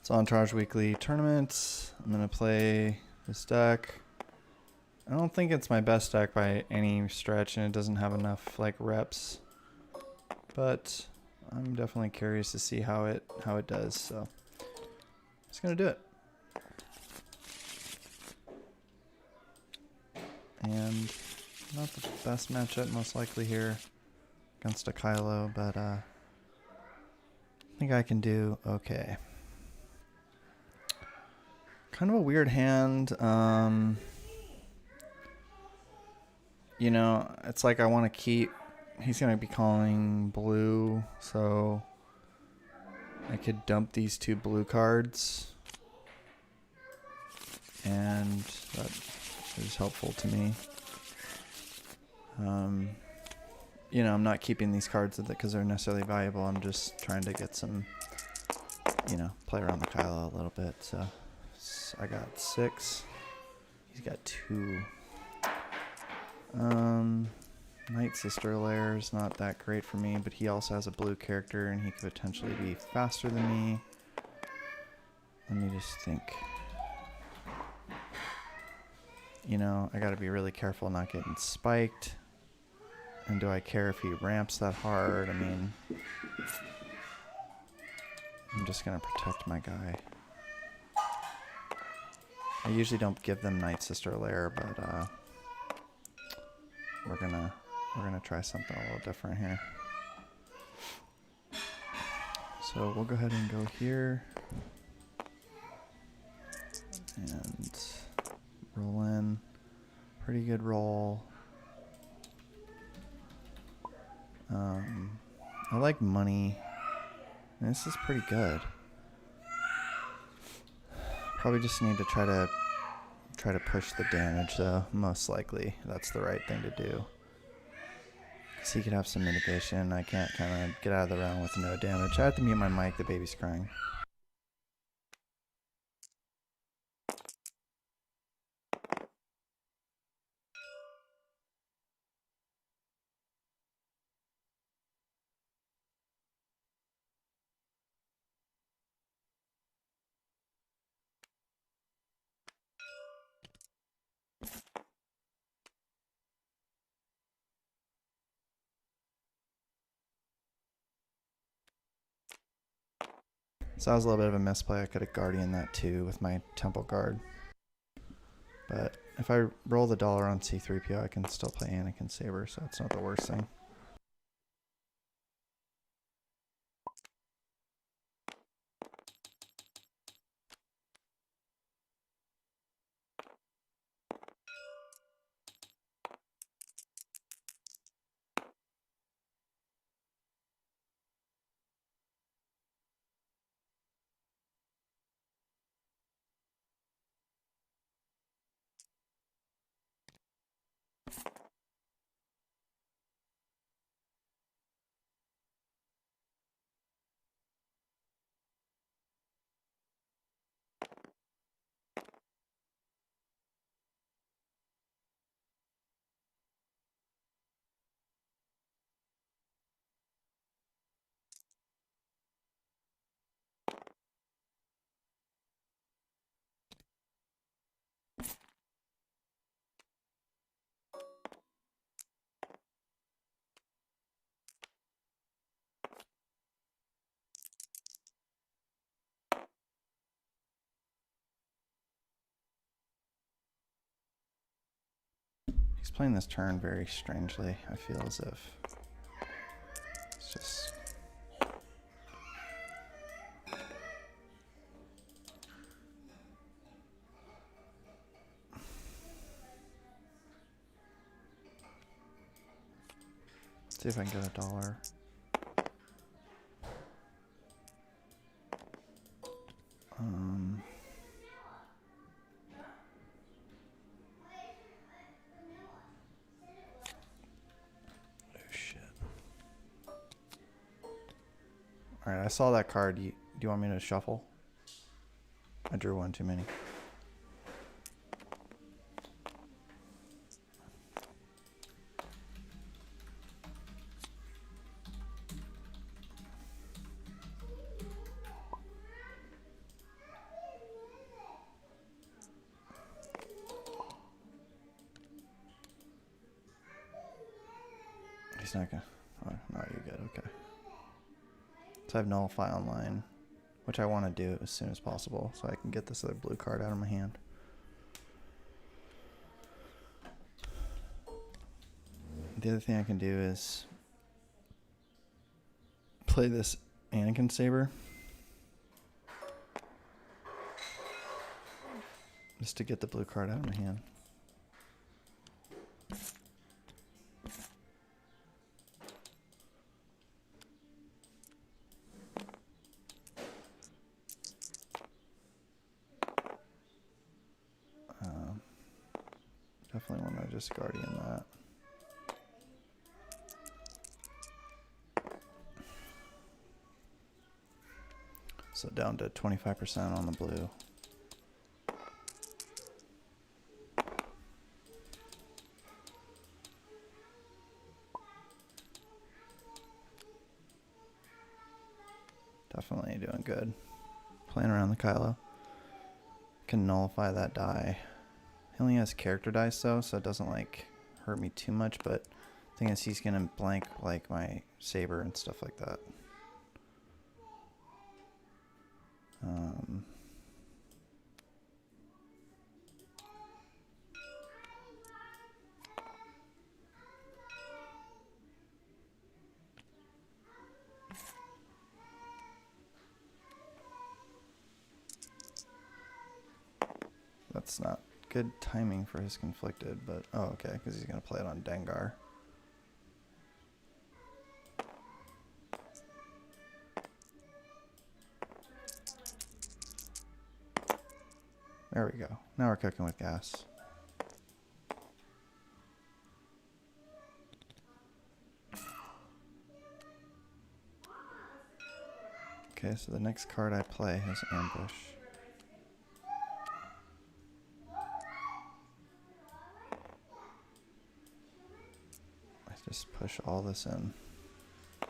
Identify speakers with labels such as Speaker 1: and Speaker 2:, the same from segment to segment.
Speaker 1: It's Entourage Weekly tournament. I'm going to play this deck. I don't think it's my best deck by any stretch, and it doesn't have enough like reps. But I'm definitely curious to see how it does. So just gonna do it. And not the best matchup most likely here against a Kylo, but I think I can do okay. Kind of a weird hand. You know, it's like I want to keep... He's going to be calling blue, so I could dump these two blue cards. And that is helpful to me. You know, I'm not keeping these cards because they're necessarily valuable. I'm just trying to get some, you know, play around the Kylo a little bit. So I got 6. He's got 2. Night Sister Lair is not that great for me, but he also has a blue character and he could potentially be faster than me. Let me just think. You know, I gotta be really careful not getting spiked. And do I care if he ramps that hard? I mean, I'm just gonna protect my guy. I usually don't give them Night Sister Lair, but we're gonna try something a little different here. So we'll go ahead and go here and roll in. Pretty good roll. I like money. This is pretty good. Probably just need to try to push the damage though. Most likely that's the right thing to do. Cause he could have some mitigation. I can't kind of get out of the round with no damage. I have to mute my mic. The baby's crying. So that was a little bit of a misplay. I could have Guardian that too with my Temple Guard. But if I roll the dollar on C-3PO, I can still play Anakin Saber, so it's not the worst thing. He's playing this turn very strangely. I feel as if it's just... Let's see if I can get a dollar. Alright, I saw that card. Do you want me to shuffle? I drew one too many. he's not gonna. Oh, no, you're good. Okay. So I have Nullify online, which I want to do as soon as possible so I can get this other blue card out of my hand. The other thing I can do is play this Anakin Saber. Just to get the blue card out of my hand. Definitely want to just Guardian that. So down to 25% on the blue. Definitely doing good. Playing around the Kylo. Can nullify that die. He only has character dice though, so it doesn't like hurt me too much, but the thing is he's gonna blank like my saber and stuff like that. That's not good timing for his conflicted, but oh, okay, because he's gonna play it on Dengar. There we go. Now we're cooking with gas. Okay, so the next card I play has Ambush. I just push all this in. I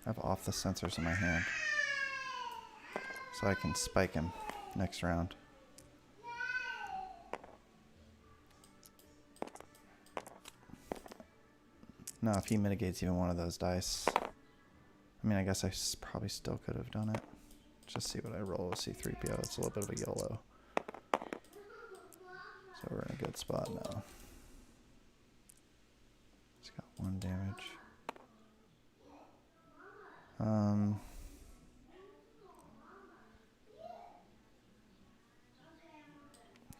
Speaker 1: have off the sensors in my hand, so I can spike him next round. Now, if he mitigates even one of those dice, I mean, I guess I probably still could have done it. Just see what I roll with C-3PO. It's a little bit of a YOLO. So we're in a good spot now. It's got 1 damage.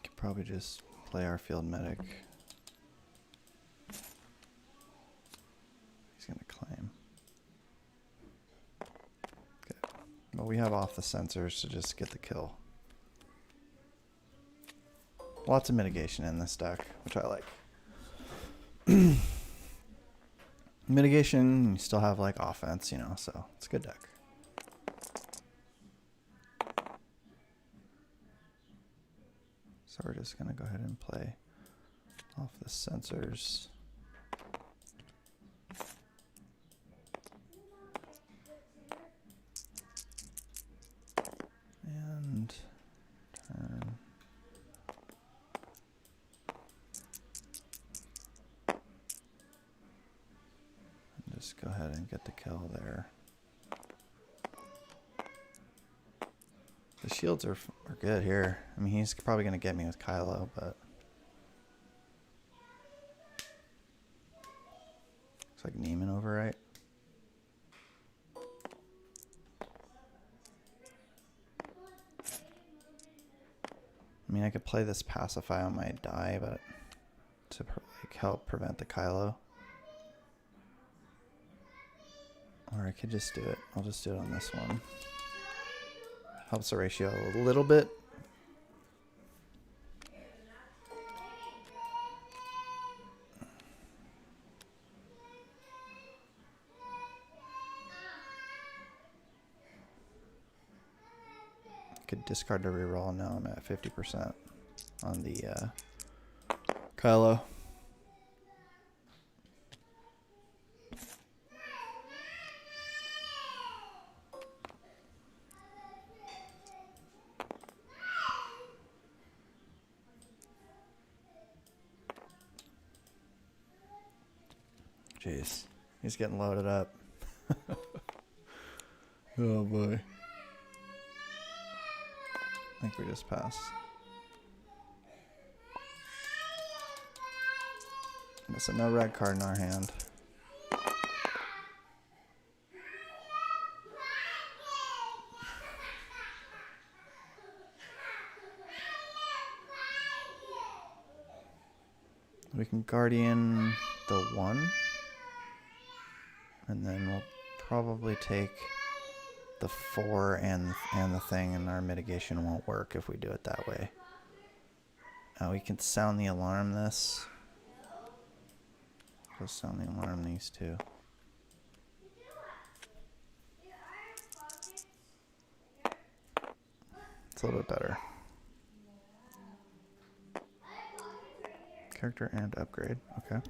Speaker 1: Could probably just play our field medic. He's gonna claim. Okay. Well, we have off the sensors to just get the kill. Lots of mitigation in this deck, which I like. Mitigation, you still have like offense, you know, so it's a good deck. So we're just gonna go ahead and play off the sensors. And turn. And just go ahead and get the kill there. The shields are good here. I mean, he's probably going to get me with Kylo, but looks like Neiman overwrite. I mean, I could play this pacify on my die, but to like help prevent the Kylo. Or I could just do it. I'll just do it on this one. Helps the ratio a little bit. Could discard to reroll. Now I'm at 50% on the Kylo. Jeez. He's getting loaded up. Oh boy. I think we just passed. So no red card in our hand. We can Guardian the 1. And then we'll probably take the 4 and the thing, and our mitigation won't work if we do it that way. We can sound the alarm this. Go sound the alarm these two. It's a little bit better. Character and upgrade. Okay.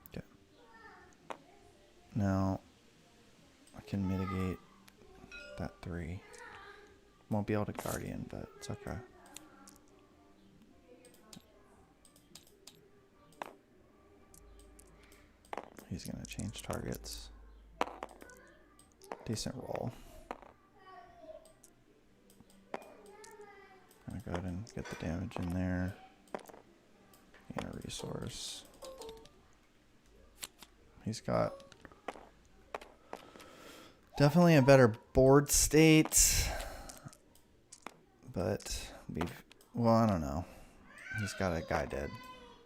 Speaker 1: Okay. Now I can mitigate that 3. Won't be able to Guardian, but it's okay. He's gonna change targets. Decent roll. Gonna go ahead and get the damage in there. Gain a resource. He's got definitely a better board state, but well, I don't know. He's got a guy dead,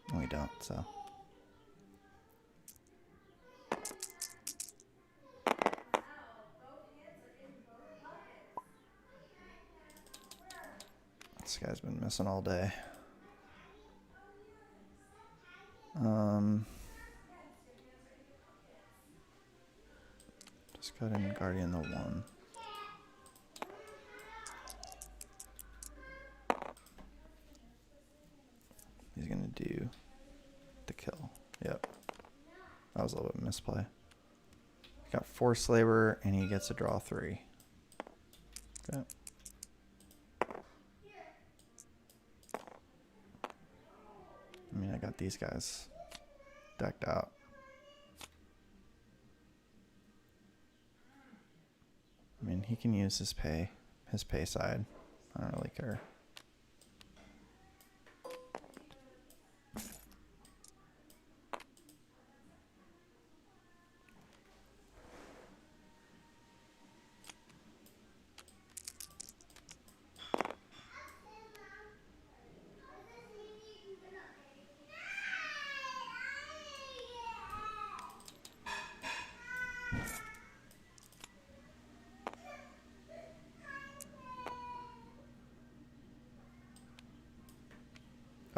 Speaker 1: and we don't, so. This guy's been missing all day. Just go ahead and Guardian the 1. He's gonna do the kill. Yep. That was a little bit of misplay. He got Force Labor and he gets to draw 3. Okay. I mean, I got these guys decked out. I mean, he can use his pay side. I don't really care.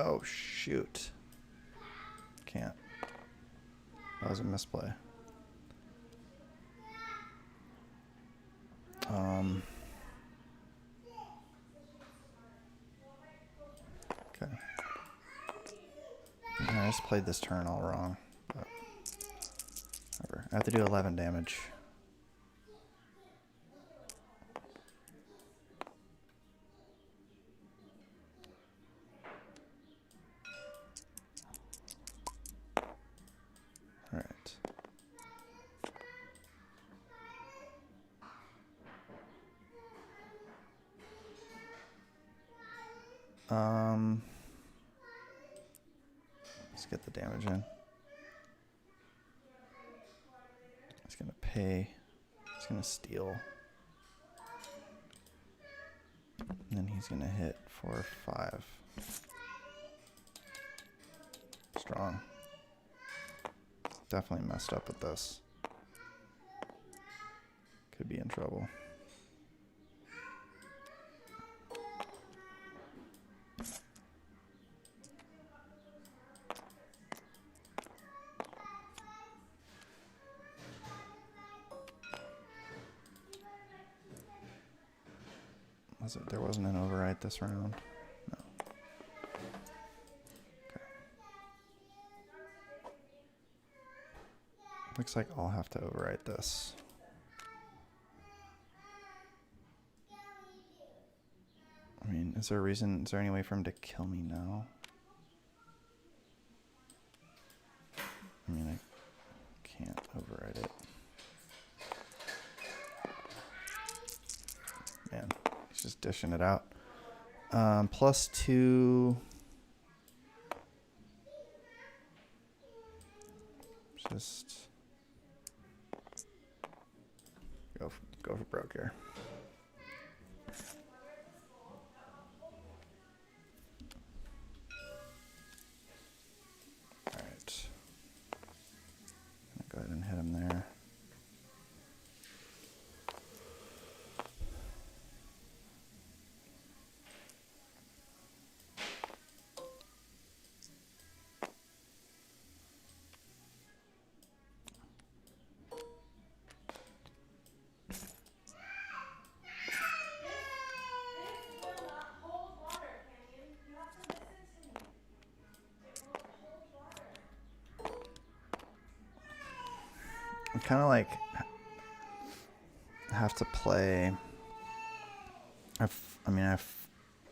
Speaker 1: Oh, shoot. Can't. That was a misplay. Okay. I just played this turn all wrong. But whatever. I have to do 11 damage. Alright. Let's get the damage in. He's gonna pay. He's gonna steal. And then he's gonna hit for 5. Strong. Definitely messed up with this. Could be in trouble. There wasn't an override this round. No. Okay. Looks like I'll have to overwrite this. I mean, is there any way for him to kill me now? I mean, I can't override it. Man, he's just dishing it out. +2. Just go for broke here. All right. Go ahead and hit him there. I kind of like have to play. I have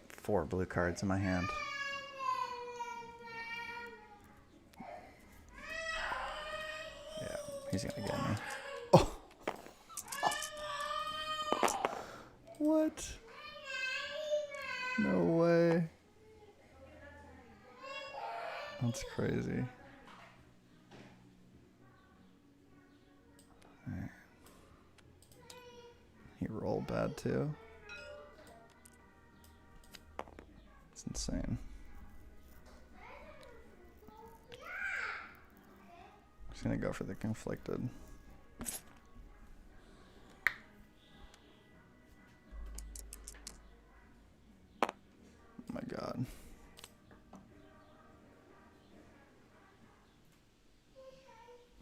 Speaker 1: 4 blue cards in my hand. Yeah, he's gonna get me. Oh, what? No way. That's crazy. He rolled bad too. It's insane. I'm just gonna go for the conflicted. Oh my god.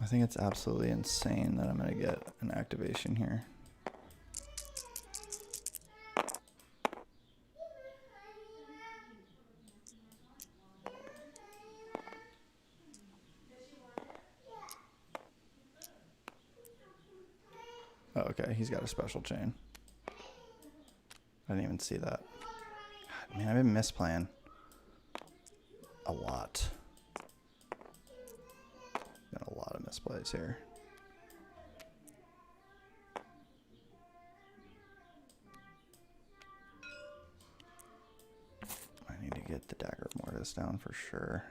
Speaker 1: I think it's absolutely insane that I'm gonna get an activation here. Oh, okay, he's got a special chain. I didn't even see that. God, man, I've been misplaying a lot. Got a lot of misplays here. I need to get the Dagger of Mortis down for sure.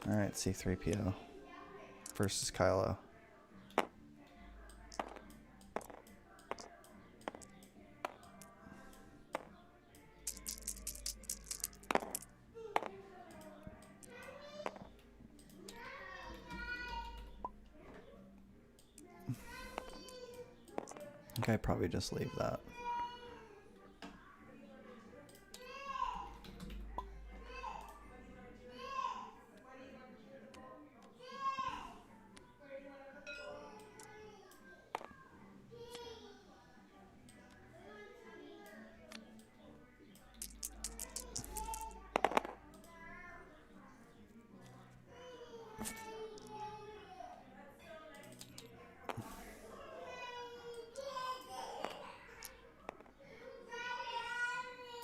Speaker 1: All right, C-3PO versus Kylo. I think I'd probably just leave that.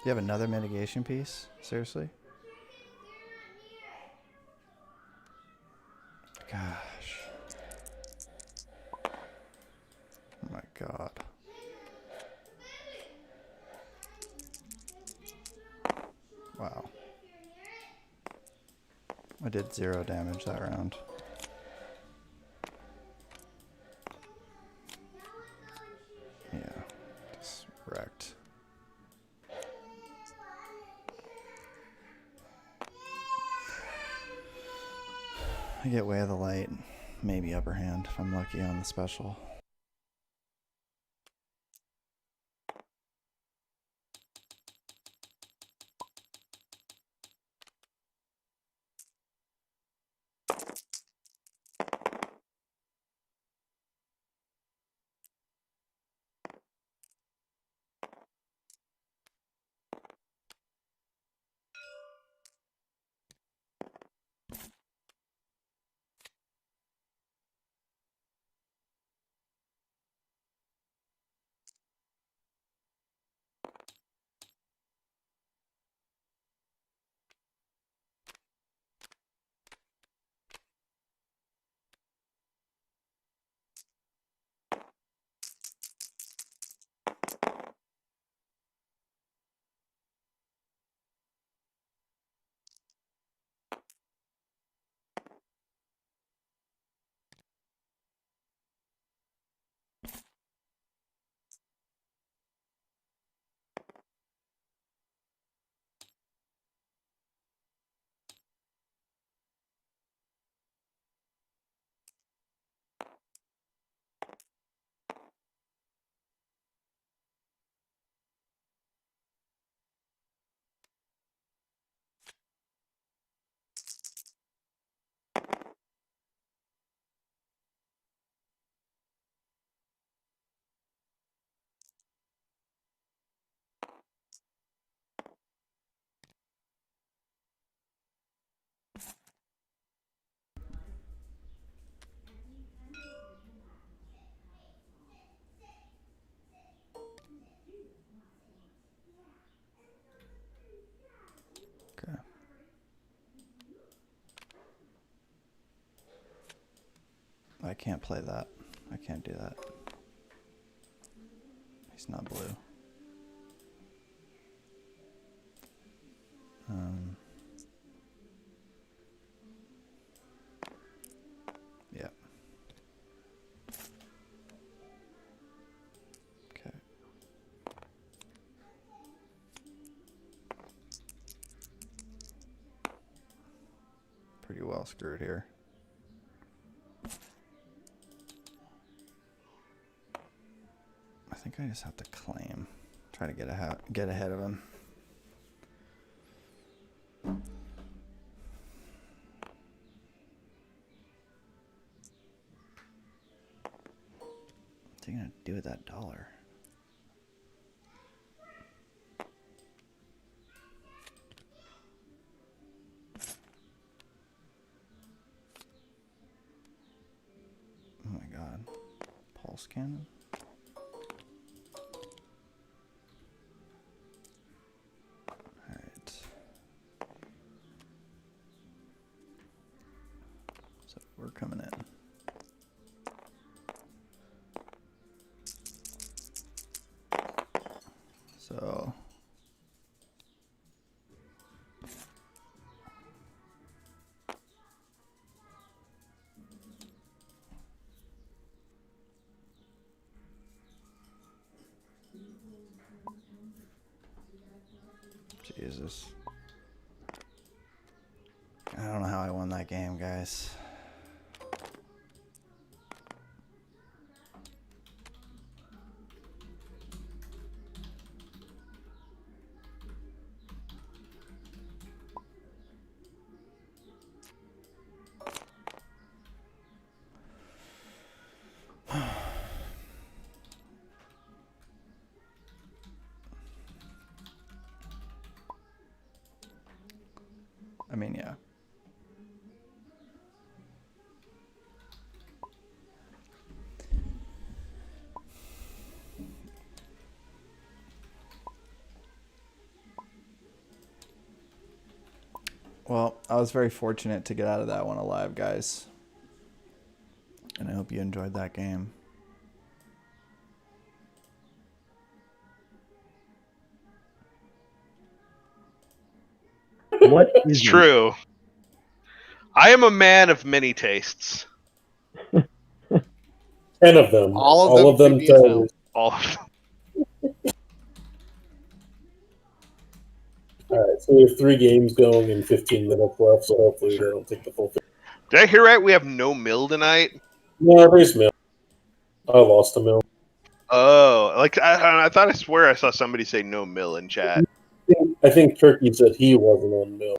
Speaker 1: Do you have another mitigation piece? Seriously? Gosh. Oh my god. Wow. I did 0 damage that round. Yeah, just wrecked. I get Way of the Light. maybe upper hand if I'm lucky on the special. Okay. I can't play that. I can't do that. He's not blue. Yeah. Okay. Pretty well screwed here. I think I just have to claim. Try to get ahead of him. What's he gonna do with that dollar? Oh my god. Pulse cannon? Alright. So we're coming in. So Jesus. I don't know how I won that game, guys. I mean, yeah. Well, I was very fortunate to get out of that one alive, guys. And I hope you enjoyed that game.
Speaker 2: What is
Speaker 3: It's true. I am a man of many tastes.
Speaker 4: 10 of them.
Speaker 5: All of them creepy as hell.
Speaker 3: All of them.
Speaker 4: All right, so we have 3 games going and 15 minutes left, so hopefully they don't take the full 15.
Speaker 3: Did I hear right? We have no mill tonight.
Speaker 4: No, there's mill. I lost a mill.
Speaker 3: Oh, like I thought I swear I saw somebody say no mill in chat.
Speaker 4: I think Turkey said he wasn't on mill,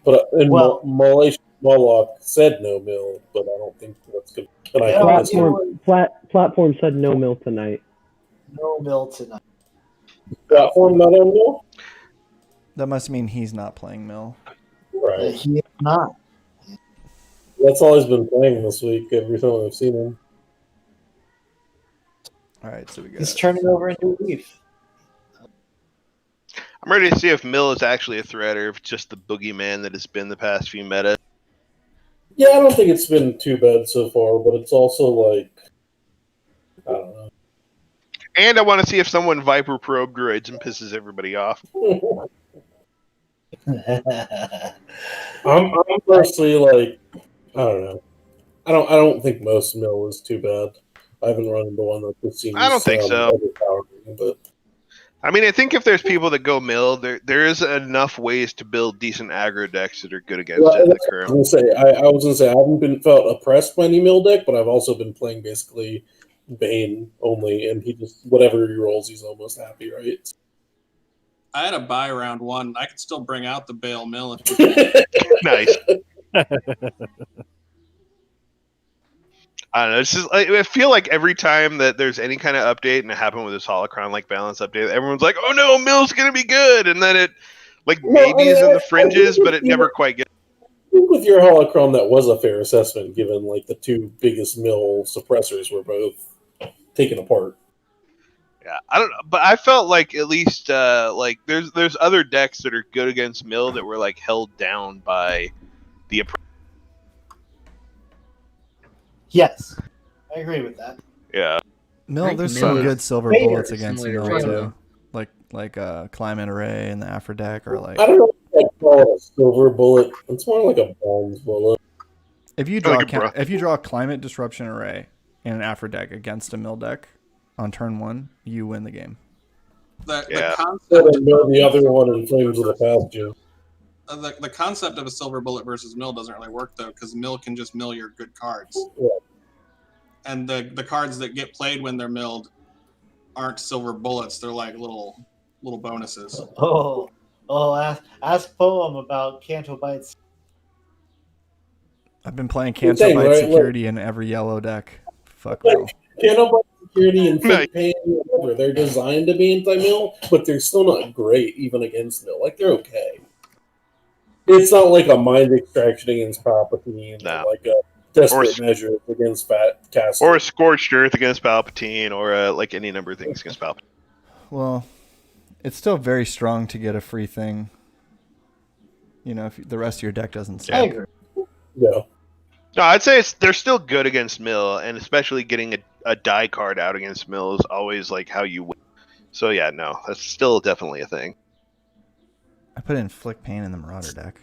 Speaker 4: but
Speaker 2: Well-
Speaker 4: Malaysia Moloch said no mill, but I don't think that's good. And I
Speaker 2: Yeah,
Speaker 5: Platform said no mill tonight.
Speaker 2: No mill tonight.
Speaker 4: platform not on mill,
Speaker 1: That must mean he's not playing Mill.
Speaker 4: right?
Speaker 2: He is not.
Speaker 4: That's all he's been playing this week. Every time I've seen him.
Speaker 1: All right, so we got.
Speaker 2: He's turning over a new leaf.
Speaker 3: I'm ready to see if mill is actually a threat or if it's just the boogeyman that has been the past few meta.
Speaker 4: Yeah, I don't think it's been too bad so far, but it's also like I don't know.
Speaker 3: And I want to see if someone Viper probe droids and pisses everybody off.
Speaker 4: I'm personally like I don't know. I don't think most mill is too bad. I haven't run into one that just seems.
Speaker 3: I don't think so.
Speaker 4: overpowering, but
Speaker 3: I mean, I think if there's people that go mill, there is enough ways to build decent aggro decks that are good against it in the current.
Speaker 4: I was gonna say I haven't been felt oppressed by any mill deck, but I've also been playing basically Bane only, and he just whatever he rolls, he's almost happy, right?
Speaker 6: I had a buy round one. I could still bring out the Bale Mill if
Speaker 3: Nice. I don't know. It's just I feel like every time that there's any kind of update, and it happened with this Holocron like balance update, everyone's like, "Oh no, Mill's gonna be good," and then it like maybe is in the fringes, but it never quite gets.
Speaker 4: I think with your Holocron, that was a fair assessment, given like the two biggest mill suppressors were both taken apart.
Speaker 3: Yeah, I don't know, but I felt like at least like there's other decks that are good against Mill that were like held down by the.
Speaker 2: Yes, I agree with that.
Speaker 3: Yeah.
Speaker 1: Mill,
Speaker 7: think
Speaker 1: there's
Speaker 7: Mill
Speaker 1: some
Speaker 7: is
Speaker 1: good silver
Speaker 2: way
Speaker 1: bullets
Speaker 2: very
Speaker 1: against
Speaker 7: similar
Speaker 1: Mill
Speaker 7: to
Speaker 1: too.
Speaker 7: Rainbow.
Speaker 1: Like Climate Array and the Afro deck, or like
Speaker 4: I don't know if I'd call it a silver bullet. It's more like a bronze bullet.
Speaker 1: if you draw
Speaker 3: like a
Speaker 1: if you draw a Climate Disruption Array in an Afro deck against a Mill deck on turn 1, you win the game.
Speaker 6: the
Speaker 3: Yeah.
Speaker 6: concept
Speaker 4: So then the other one in Flames of the Pasture.
Speaker 6: the concept of a silver bullet versus mill doesn't really work though, because mill can just mill your good cards,
Speaker 4: Yeah.
Speaker 6: and the cards that get played when they're milled aren't silver bullets. They're like little bonuses.
Speaker 2: Ask Poem about Canto Bites.
Speaker 1: I've been playing
Speaker 4: Good
Speaker 1: Canto
Speaker 4: thing,
Speaker 1: Bite
Speaker 4: right?
Speaker 1: Security in every yellow deck. Fuck Mill.
Speaker 4: Candlelight Security and
Speaker 3: Nice.
Speaker 4: Fake Pain, whatever. They're designed to be anti-mill, but they're still not great even against mill. Like they're okay. It's not like a mind extraction against Palpatine,
Speaker 3: No.
Speaker 4: or like a desperate
Speaker 3: Or-
Speaker 4: measure against Fat Castle.
Speaker 3: Or a Scorched Earth against Palpatine, or like any number of things against Palpatine.
Speaker 1: Well, it's still very strong to get a free thing. You know, if the rest of your deck doesn't suck.
Speaker 2: I agree.
Speaker 4: Yeah.
Speaker 3: No, I'd say they're still good against Mill, and especially getting a die card out against Mill is always like how you win. So yeah, no, that's still definitely a thing.
Speaker 1: I put in Flick Pain in the Marauder deck.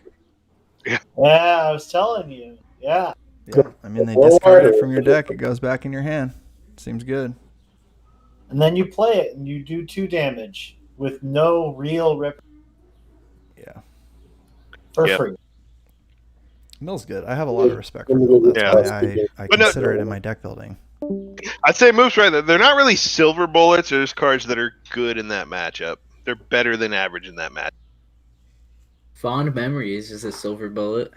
Speaker 2: Yeah, I was telling you. Yeah.
Speaker 1: Yeah, I mean they
Speaker 4: Well,
Speaker 1: discard it from your deck. It goes back in your hand. Seems good.
Speaker 2: And then you play it and you do 2 damage with no real rip
Speaker 1: Yeah,
Speaker 2: for
Speaker 3: Yep.
Speaker 2: free.
Speaker 1: Mill's good. I have a lot of respect for Mill. That's
Speaker 3: Yeah.
Speaker 1: why I
Speaker 3: But no-
Speaker 1: consider it in my deck building.
Speaker 3: I'd say Move's right. They're not really silver bullets. They're just cards that are good in that matchup. They're better than average in that match.
Speaker 7: Fond Memories is a silver bullet.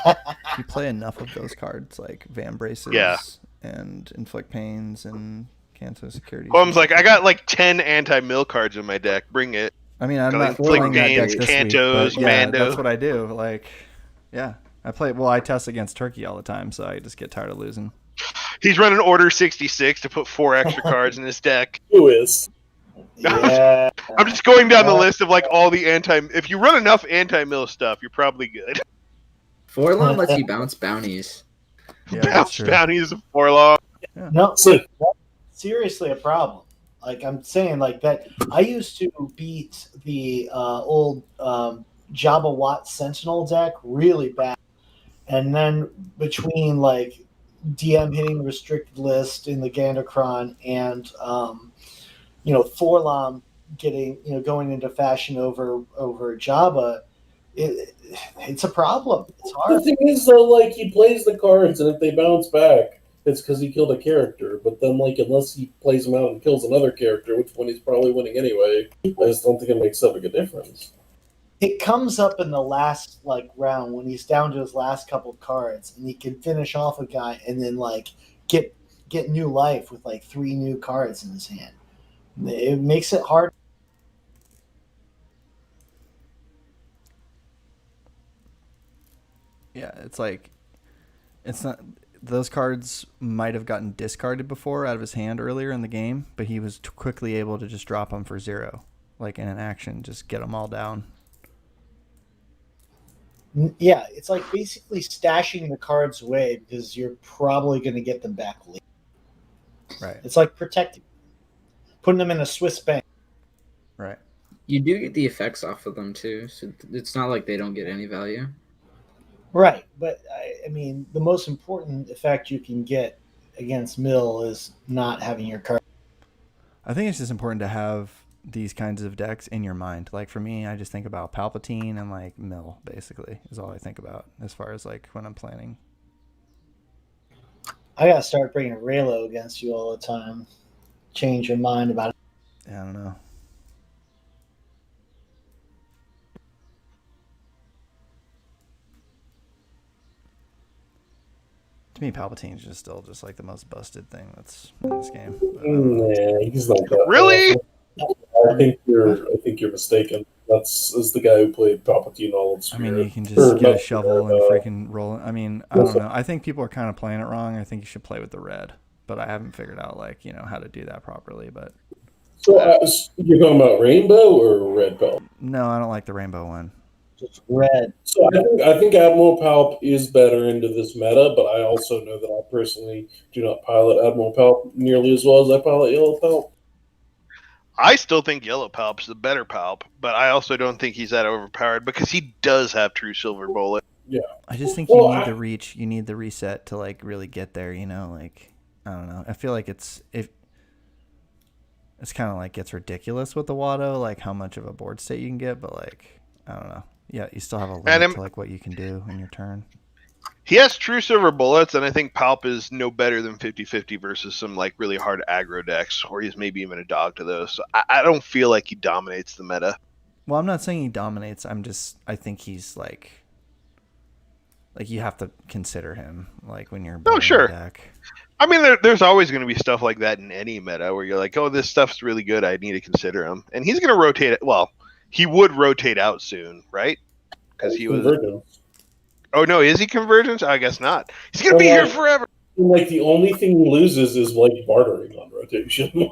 Speaker 1: If you play enough of those cards, like Van Braces
Speaker 3: Yeah.
Speaker 1: and Inflict Pains and Canto Security.
Speaker 3: Poem's like, I got like 10 anti-mill cards in my deck. Bring it.
Speaker 1: I mean, I'm
Speaker 3: got,
Speaker 1: not
Speaker 3: like, Flick
Speaker 1: playing that deck
Speaker 3: Pains,
Speaker 1: this
Speaker 3: Cantos,
Speaker 1: week, but yeah,
Speaker 3: Mando.
Speaker 1: that's what I do. Like, yeah, I test against Turkey all the time, so I just get tired of losing.
Speaker 3: He's running Order 66 to put 4 extra cards in his deck.
Speaker 4: Who is?
Speaker 2: Yeah.
Speaker 3: I'm just going down the list of like all the If you run enough anti-mill stuff, you're probably good.
Speaker 7: Forlon lets you bounce bounties.
Speaker 1: Yeah, that's
Speaker 3: Bounce
Speaker 1: true.
Speaker 3: bounties of Forlong.
Speaker 2: No,
Speaker 4: So-
Speaker 2: that's seriously a problem. Like I'm saying, like that. I used to beat the old Jabba Watt Sentinel deck really bad, and then between like DM hitting the restricted list in the Gandakron and Forlom getting going into fashion over Jabba, it's a problem. It's It's hard.
Speaker 4: The thing is, though, like, he plays the cards, and if they bounce back, it's because he killed a character. But then, like, unless he plays them out and kills another character, which one he's probably winning anyway, I just don't think it makes that big a difference.
Speaker 2: It comes up in the last round when he's down to his last couple cards, and he can finish off a guy and then get new life with 3 new cards in his hand. It makes it hard.
Speaker 1: Yeah, it's like it's not. Those cards might have gotten discarded before out of his hand earlier in the game, but he was quickly able to just drop them for 0, like in an action, just get them all down.
Speaker 2: Yeah, it's like basically stashing the cards away because you're probably going to get them back later.
Speaker 1: Right.
Speaker 2: It's like protecting, putting them in a Swiss bank.
Speaker 1: Right.
Speaker 7: You do get the effects off of them too, so it's not like they don't get any value.
Speaker 2: Right, but I mean, the most important effect you can get against Mill is not having your card.
Speaker 1: I think it's just important to have these kinds of decks in your mind. Like for me, I just think about Palpatine and Mill, basically, is all I think about as far as when I'm planning.
Speaker 2: I gotta start bringing Raylo against you all the time. Change your mind about it.
Speaker 1: Yeah, I don't know. To me, Palpatine's just still just the most busted thing that's in this game. But,
Speaker 4: Yeah, he's not that.
Speaker 3: Really?
Speaker 4: I think you're mistaken. That's the guy who played Palpatine all of Spirit.
Speaker 1: I mean, you can just get a shovel and freaking roll it. I mean, I don't know. I think people are kind of playing it wrong. I think you should play with the red, but I haven't figured out how to do that properly. But
Speaker 4: so you're talking about Rainbow or Red Palp?
Speaker 1: no, I don't like the rainbow one.
Speaker 2: Just red.
Speaker 4: So I think Admiral Palp is better into this meta, but I also know that I personally do not pilot Admiral Palp nearly as well as I pilot Yellow Palp.
Speaker 3: I still think Yellow Palp's the better Palp, but I also don't think he's that overpowered because he does have true Silver Bullet.
Speaker 4: Yeah.
Speaker 1: I just think you need the reach. You need the reset to really get there. I don't know. I feel like it's kind of gets ridiculous with the Watto, how much of a board state you can get, but I don't know. Yeah, you still have a limit to what you can do in your turn.
Speaker 3: He has true Silver Bullets, and I think Palp is no better than 50-50 versus some really hard aggro decks, or he's maybe even a dog to those. So I don't feel like he dominates the meta.
Speaker 1: Well, I'm not saying he dominates. I think he's you have to consider him when you're building a deck.
Speaker 3: I mean, there's always going to be stuff like that in any meta where you're like, oh, this stuff's really good. I need to consider him, and he's going to rotate. Well, he would rotate out soon, right? Because he was. Oh no, is he Convergence? I guess not. He's gonna be here forever.
Speaker 4: The only thing he loses is bartering on rotation.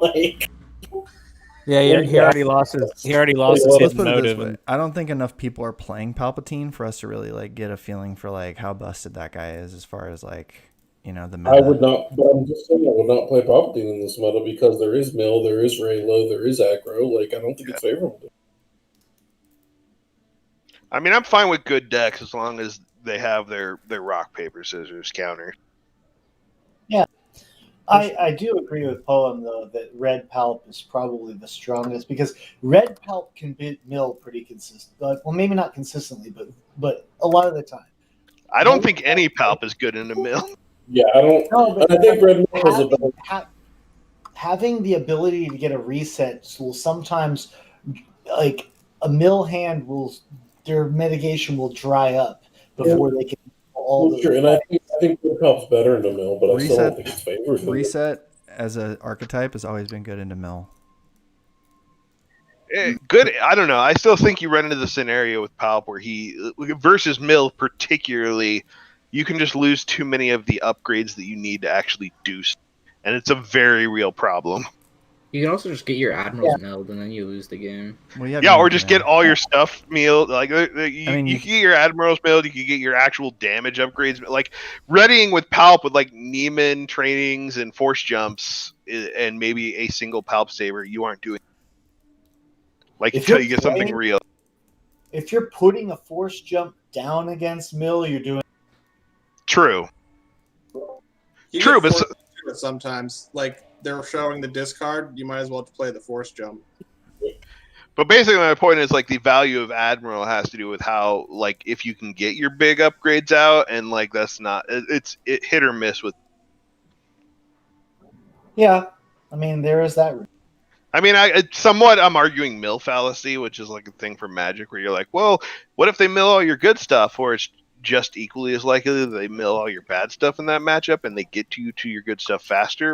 Speaker 8: Yeah, he already lost his. He already lost his hidden motive.
Speaker 1: I don't think enough people are playing Palpatine for us to really get a feeling for how busted that guy is as far as the meta.
Speaker 4: I would not, but I'm just saying I would not play Palpatine in this meta because there is Mill, there is Raylo, there is aggro. I don't think it's favorable.
Speaker 3: I mean, I'm fine with good decks as long as they have their rock, paper, scissors counter.
Speaker 2: Yeah. I do agree with Poem, though, that Red Palp is probably the strongest because Red Palp can beat Mill pretty consistently. Well, maybe not consistently, but a lot of the time.
Speaker 3: I don't think any Palp is good in a Mill.
Speaker 4: Yeah, I don't. No, but I think Red Mill is a better.
Speaker 2: Having the ability to get a reset will sometimes, a Mill hand their mitigation will dry up before they can all
Speaker 4: sure, and I think Red Palp's better into Mill, but I still don't think it's favored.
Speaker 1: Reset as an archetype has always been good into Mill.
Speaker 3: Good. I don't know. I still think you run into the scenario with Palp where he versus Mill particularly, you can just lose too many of the upgrades that you need to actually do, and it's a very real problem.
Speaker 7: You can also just get your admirals milled and then you lose the game.
Speaker 3: Well, or just get all your stuff milled. You can get your admirals milled. You can get your actual damage upgrades. Readying with Palp with Neiman trainings and force jumps and maybe a single Palp saber, you aren't doing. Until you get something real.
Speaker 2: If you're putting a force jump down against Mill, you're doing.
Speaker 3: True.
Speaker 6: True, but sometimes they're showing the discard, you might as well play the force jump.
Speaker 3: But basically, my point is like the value of Admiral has to do with how like if you can get your big upgrades out, and like that's not it's hit or miss with.
Speaker 2: Yeah, I mean there is that.
Speaker 3: I mean, I'm arguing mill fallacy, which is like a thing for Magic, where you're like, well, what if they mill all your good stuff, or it's just equally as likely that they mill all your bad stuff in that matchup, and they get to your good stuff faster.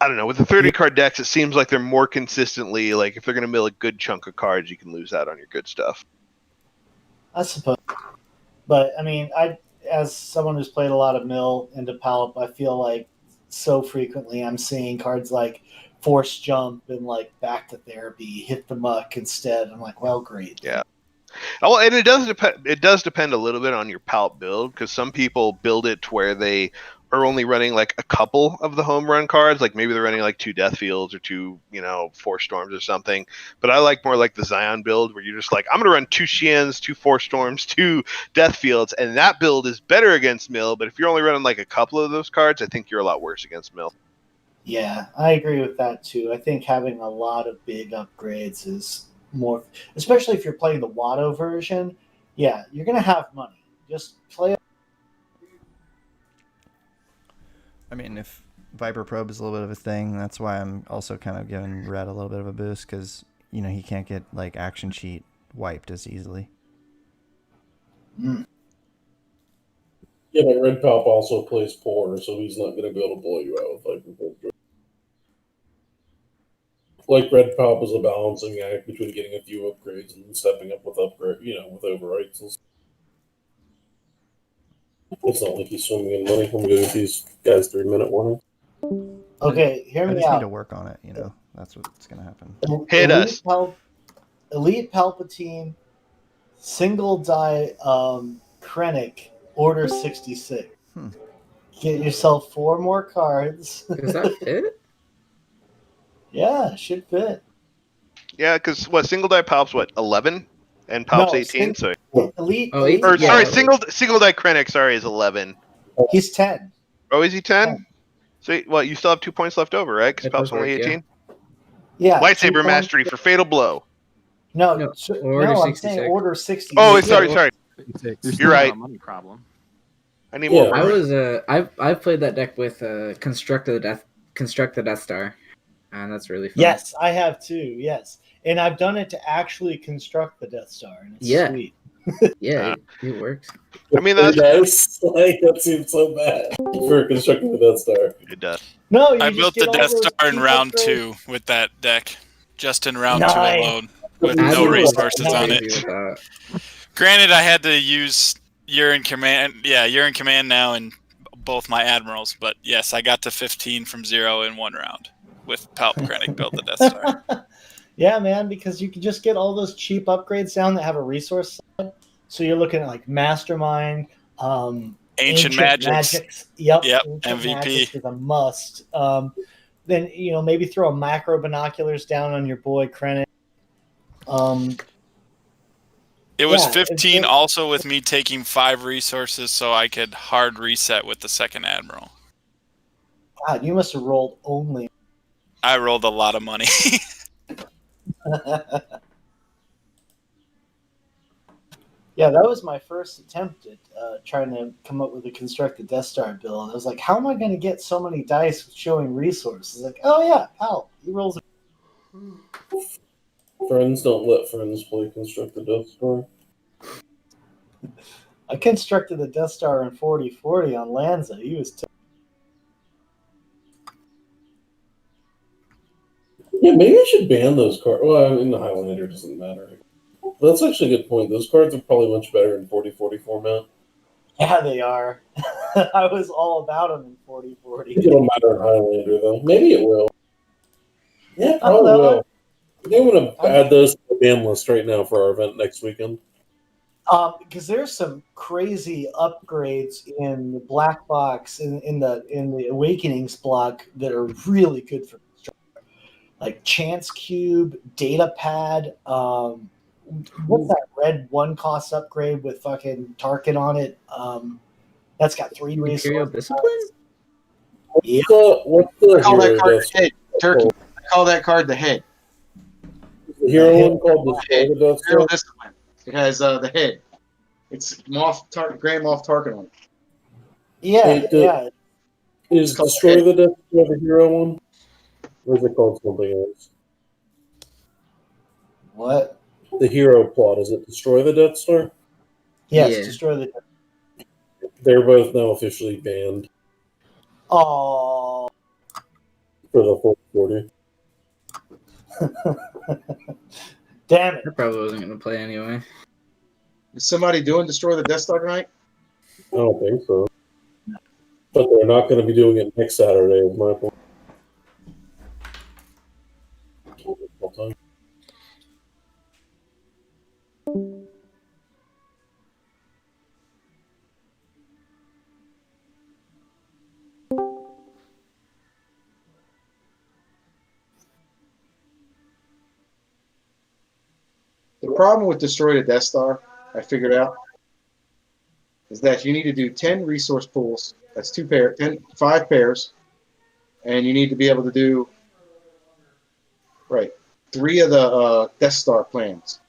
Speaker 3: I don't know. With the 30 card decks, it seems like they're more consistently like if they're going to mill a good chunk of cards, you can lose out on your good stuff.
Speaker 2: I suppose, but I mean, as someone who's played a lot of mill into Palp, I feel like so frequently I'm seeing cards like Force Jump and like Back to Therapy, Hit the Muck instead. I'm like, well, great.
Speaker 3: Yeah. Oh, and it does depend. It does depend a little bit on your Palp build, because some people build it to where they are only running like a couple of the home run cards, like maybe they're running like 2 Death Fields or 2, Force Storms or something. But I like more like the Zion build, where you're just like, I'm gonna run 2 Shiens, 2 Force Storms, 2 Death Fields, and that build is better against Mill. But if you're only running like a couple of those cards, I think you're a lot worse against Mill.
Speaker 2: Yeah, I agree with that too. I think having a lot of big upgrades is more, especially if you're playing the Watto version. Yeah, you're gonna have money. Just play.
Speaker 1: I mean, if Viper Probe is a little bit of a thing, that's why I'm also kind of giving Red a little bit of a boost, because he can't get like action sheet wiped as easily.
Speaker 2: Mm.
Speaker 4: Yeah, but Red Palp also plays poor, so he's not going to be able to blow you out with Viper Probe. Like Red Palp is a balancing act between getting a few upgrades and stepping up with with overwrites. It's not like he's swimming in money. I'm going to give these guys 3-minute warning.
Speaker 2: Okay, hear
Speaker 1: I
Speaker 2: me
Speaker 1: just
Speaker 2: out.
Speaker 1: need to work on it. That's what's gonna happen.
Speaker 3: Hit us.
Speaker 2: Elite Palpatine, single die Krennic, Order 66. Get yourself 4 more cards.
Speaker 7: Does that fit?
Speaker 2: Yeah, it should fit.
Speaker 3: Yeah, because single die Palp's 11, and Palp's 18. So
Speaker 2: Elite.
Speaker 7: Oh,
Speaker 2: Elite
Speaker 7: 18,
Speaker 3: or
Speaker 7: yeah.
Speaker 3: sorry, single die Krennic. Sorry, is 11.
Speaker 2: He's 10.
Speaker 3: Oh, is he 10?
Speaker 2: 10.
Speaker 3: So you still have 2 points left over, right? Because
Speaker 7: That
Speaker 3: Palp's
Speaker 7: does
Speaker 3: only
Speaker 7: work,
Speaker 3: 18.
Speaker 2: Yeah.
Speaker 3: Lightsaber
Speaker 2: 2 points.
Speaker 3: mastery for fatal blow.
Speaker 2: No,
Speaker 7: No,
Speaker 2: no,
Speaker 7: Order
Speaker 2: I'm
Speaker 7: 66.
Speaker 2: saying Order 66.
Speaker 3: Oh, sorry.
Speaker 8: You're
Speaker 3: You're right.
Speaker 8: a money problem.
Speaker 3: I need more.
Speaker 7: I was I've played that deck with Construct the Death Star, and that's really fun.
Speaker 2: Yes, I have too. Yes, and I've done it to actually construct the Death Star, and it's sweet.
Speaker 7: Yeah, it works.
Speaker 3: I mean, that's
Speaker 4: nice. Like that seems so bad for constructing the Death Star.
Speaker 3: It does.
Speaker 2: No,
Speaker 9: I built the Death Star in round 2 with that deck, just in round 2 alone, with
Speaker 7: I
Speaker 9: no
Speaker 7: was
Speaker 9: resources on
Speaker 7: crazy
Speaker 9: it.
Speaker 7: with that.
Speaker 9: Granted, I had to use You're in Command. Yeah, You're in Command now in both my admirals, but yes, I got to 15 from 0 in 1 round with Palp Krennic build the Death Star.
Speaker 2: Yeah, man, because you can just get all those cheap upgrades down that have a resource side. So you're looking at like Mastermind,
Speaker 9: Ancient Magics.
Speaker 2: Yep,
Speaker 9: MVP.
Speaker 2: Magics is a must. Then maybe throw a macro binoculars down on your boy Krennic.
Speaker 9: It was
Speaker 2: Yeah,
Speaker 9: 15 also with me taking 5 resources so I could hard reset with the second admiral.
Speaker 2: God, you must have rolled only.
Speaker 9: I rolled a lot of money.
Speaker 2: Yeah, that was my first attempt at trying to come up with a constructed Death Star build. I was like, how am I going to get so many dice showing resources? Like, oh yeah, Pal, he rolls.
Speaker 4: Friends don't let friends play constructed Death Star.
Speaker 2: I constructed the Death Star in 4040 on Lanza. He was.
Speaker 4: Yeah, maybe I should ban those cards. Well, I mean, the Highlander doesn't matter. That's actually a good point. Those cards are probably much better in 4040 format.
Speaker 2: Yeah, they are. I was all about them in 4040.
Speaker 4: It don't matter in Highlander, though. Maybe it will. Yeah,
Speaker 2: I don't
Speaker 4: probably
Speaker 2: know.
Speaker 4: will. I'm going to add those to the ban list right now for our event next weekend.
Speaker 2: Because there's some crazy upgrades in the black box in the Awakenings block that are really good for construction. Like Chance Cube, Data Pad. What's that red 1-cost upgrade with fucking Tarkin on it? That's got 3
Speaker 7: Imperial
Speaker 2: resources.
Speaker 7: Discipline?
Speaker 2: Yeah.
Speaker 4: What's the
Speaker 10: I call that
Speaker 4: hero
Speaker 10: card
Speaker 4: death
Speaker 10: the hit. Turkey. I call that card the hit.
Speaker 4: The hero one called Destroy the Death Star.
Speaker 10: Hero Discipline. It has the head. It's Grand Moff Tarkin on it.
Speaker 2: Yeah,
Speaker 4: Wait,
Speaker 2: yeah.
Speaker 4: Is Destroy the Death Star the hero one? Or is it called something else?
Speaker 2: What?
Speaker 4: The hero plot, is it Destroy the Death Star?
Speaker 2: Yes,
Speaker 7: Yeah.
Speaker 2: destroy the.
Speaker 4: They're both now officially banned
Speaker 2: Oh.
Speaker 4: for the full 40.
Speaker 2: Damn it.
Speaker 7: I probably wasn't going to play anyway.
Speaker 10: Is somebody doing Destroy the Death Star tonight?
Speaker 4: I don't think so. But they're not going to be doing it next Saturday, is my point.
Speaker 10: The problem with Destroy the Death Star, I figured out, is that you need to do 10 resource pools. That's 5 pairs. And you need to be able to do, 3 of the Death Star plans.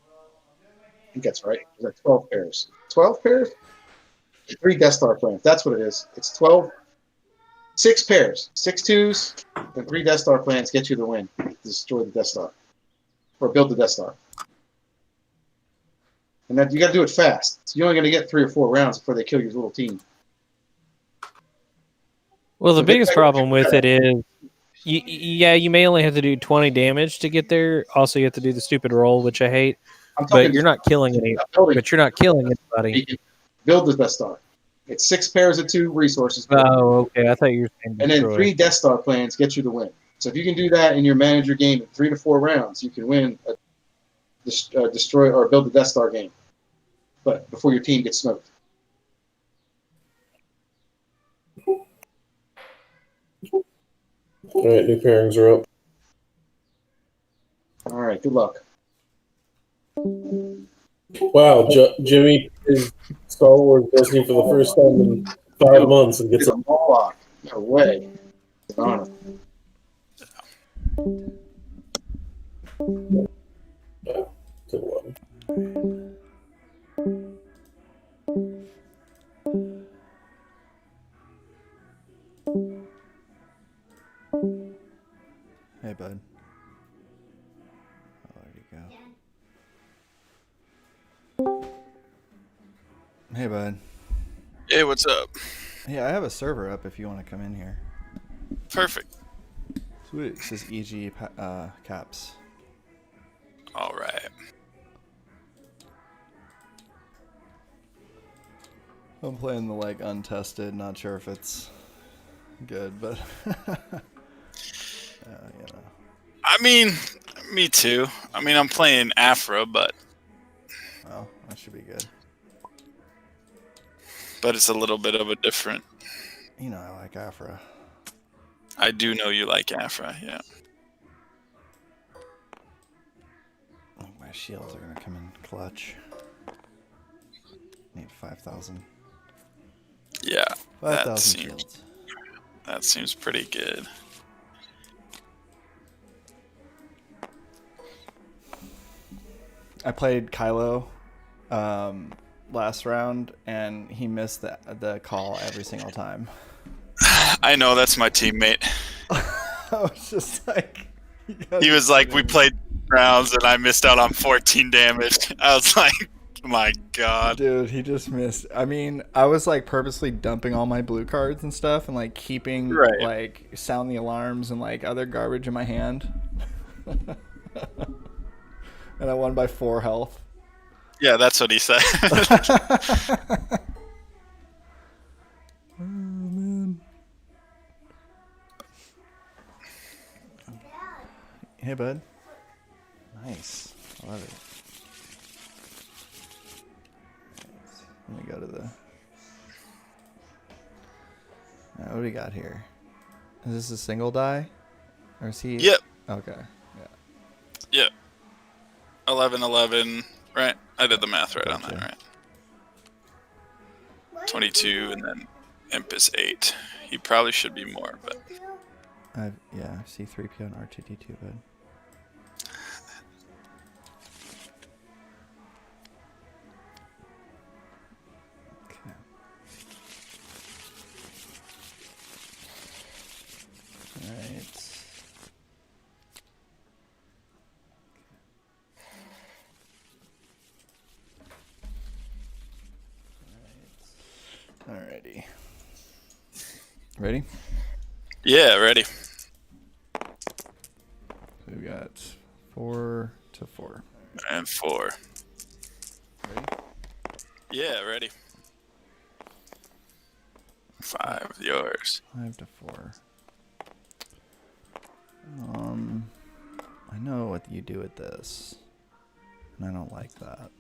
Speaker 10: I think that's right. Is that 12 pairs? 12 pairs? 3 Death Star plans. That's what it is. It's 12. 6 pairs. 6 twos and 3 Death Star plans get you the win. Destroy the Death Star. Or build the Death Star. And then you got to do it fast. So you're only going to get 3 or 4 rounds before they kill your little team.
Speaker 8: Well, the biggest problem with it is, you may only have to do 20 damage to get there. Also, you have to do the stupid roll, which I hate. But you're not killing any. But you're not killing anybody.
Speaker 10: Build the Death Star. It's 6 pairs of 2 resources.
Speaker 8: Oh, okay. I thought you were saying
Speaker 10: and then
Speaker 8: destroy.
Speaker 10: 3 Death Star plans get you the win. So if you can do that in your manager game in 3 to 4 rounds, you can win a destroy or build the Death Star game. But before your team gets smoked.
Speaker 4: All right, new pairings are up.
Speaker 10: All right, good luck.
Speaker 4: Wow, Jimmy is Star Wars listening for the first time in 5 months and gets
Speaker 10: It's a Moloch. No way. It's an honor.
Speaker 4: Yeah, to 11.
Speaker 1: Hey, bud. Oh, there you go. Hey, bud.
Speaker 9: Hey, what's up?
Speaker 1: Yeah, I have a server up if you want to come in here.
Speaker 9: Perfect.
Speaker 1: Sweet. It says EG caps.
Speaker 9: All right.
Speaker 1: I'm playing the like untested. Not sure if it's good, but you know.
Speaker 9: I mean, me too. I mean, I'm playing Afra, but
Speaker 1: Well, that should be good.
Speaker 9: it's a little bit of a different.
Speaker 1: You know, I like Afra.
Speaker 9: I do know you like Afra, yeah.
Speaker 1: I think my shields are gonna come in clutch. Need 5,000.
Speaker 9: Yeah,
Speaker 1: 5,000 shields.
Speaker 9: That seems pretty good.
Speaker 1: I played Kylo last round, and he missed the call every single time.
Speaker 9: I know, that's my teammate.
Speaker 1: I was just like...
Speaker 9: He was like, we played rounds, and I missed out on 14 damage. I was like, my God.
Speaker 1: Dude, he just missed. I mean, I was like purposely dumping all my blue cards and stuff, and like keeping like sound the alarms and like other garbage in my hand. And I won by 4 health.
Speaker 9: Yeah, that's what he said.
Speaker 1: Oh, man. Hey, bud. Nice. I love it. Let me go to the... What do we got here? Is this a single die? Or is he...
Speaker 9: Yep.
Speaker 1: Okay.
Speaker 9: Yep. 11, right? I did the math right on that, right? 22, and then Imp is 8. He probably should be more, but...
Speaker 1: Yeah, C3PO and R2D2, bud. Okay. Alright. Alrighty. Ready?
Speaker 9: Yeah, ready.
Speaker 1: So we've got 4 to 4.
Speaker 9: And 4.
Speaker 1: Ready?
Speaker 9: Yeah, ready. 5 yours.
Speaker 1: 5 to 4. I know what you do with this, and I don't like that.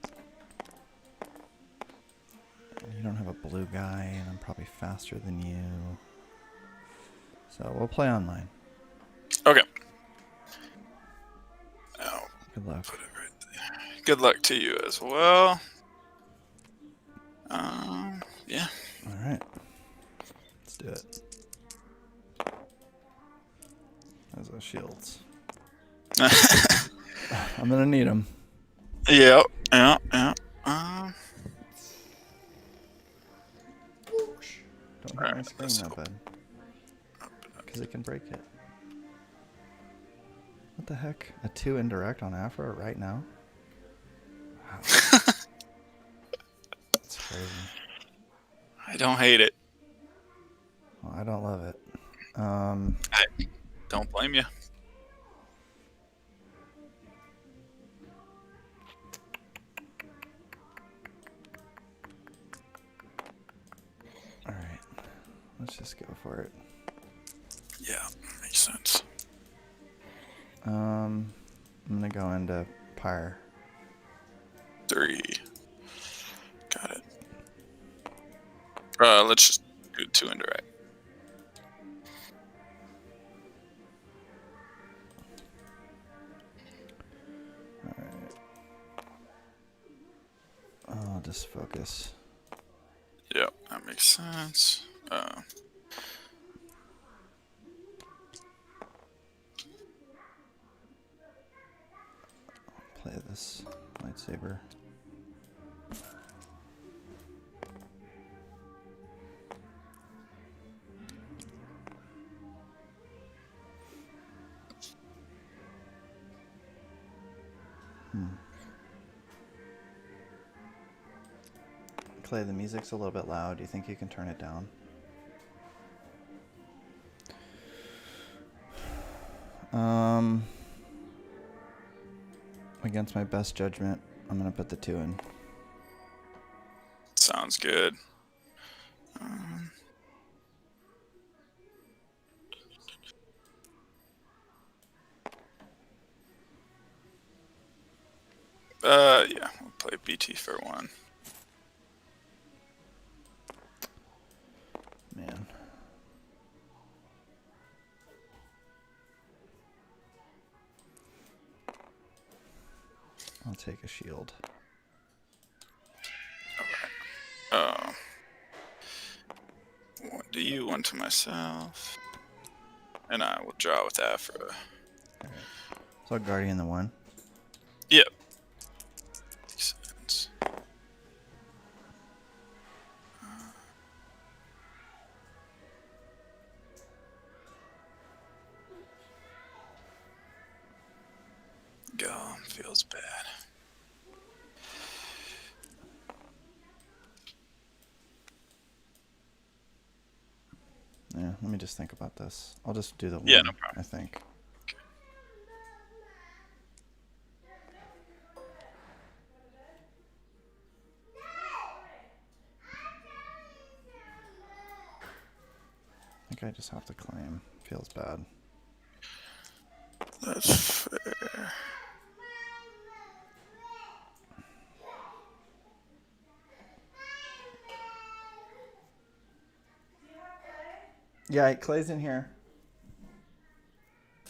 Speaker 1: You don't have a blue guy, and I'm probably faster than you. So we'll play on mine.
Speaker 9: Okay. Oh,
Speaker 1: Good luck.
Speaker 9: put it right there. Good luck to you as well. Yeah.
Speaker 1: All right. Let's do it. Those are shields. I'm gonna need them.
Speaker 9: Yeah.
Speaker 1: Don't hit my screen that bad. Because it can break it. What the heck? A 2 indirect on Afro right now? Wow. That's crazy.
Speaker 9: I don't hate it.
Speaker 1: Well, I don't love it.
Speaker 9: I don't blame you.
Speaker 1: Alright. Let's just go for it.
Speaker 9: Yeah, makes sense.
Speaker 1: I'm gonna go into Pyre.
Speaker 9: 3. Got it. Let's just do 2 indirect.
Speaker 1: Alright. I'll just focus.
Speaker 9: Yep, that makes sense.
Speaker 1: Play this lightsaber. Clay, the music's a little bit loud. Do you think you can turn it down? Against my best judgment, I'm gonna put the 2 in.
Speaker 9: Sounds good. Yeah, we'll play BT for 1.
Speaker 1: Man. I'll take a shield.
Speaker 9: Oh. 1 to you, 1 to myself. And I will draw with Afro.
Speaker 1: Alright. So Guardian the 1.
Speaker 9: Yep. Makes sense. Go. Feels bad.
Speaker 1: Yeah, let me just think about this. I'll just do the 1,
Speaker 9: Yeah, no problem.
Speaker 1: I think. I think I just have to claim. Feels bad.
Speaker 9: That's fair.
Speaker 1: Yeah, Clay's in here.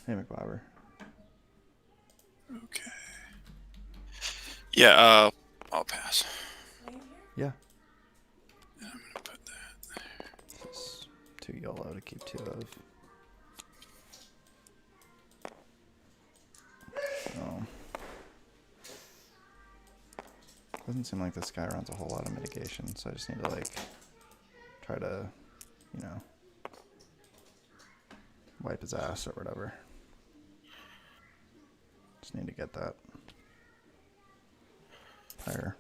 Speaker 1: Hey, McBobber.
Speaker 9: Okay. Yeah, I'll pass.
Speaker 1: Yeah.
Speaker 9: And I'm gonna put that there.
Speaker 1: This is too YOLO to keep 2 of. Doesn't seem like this guy runs a whole lot of mitigation, so I just need to like try to, you know, wipe his ass or whatever. Just need to get that fire.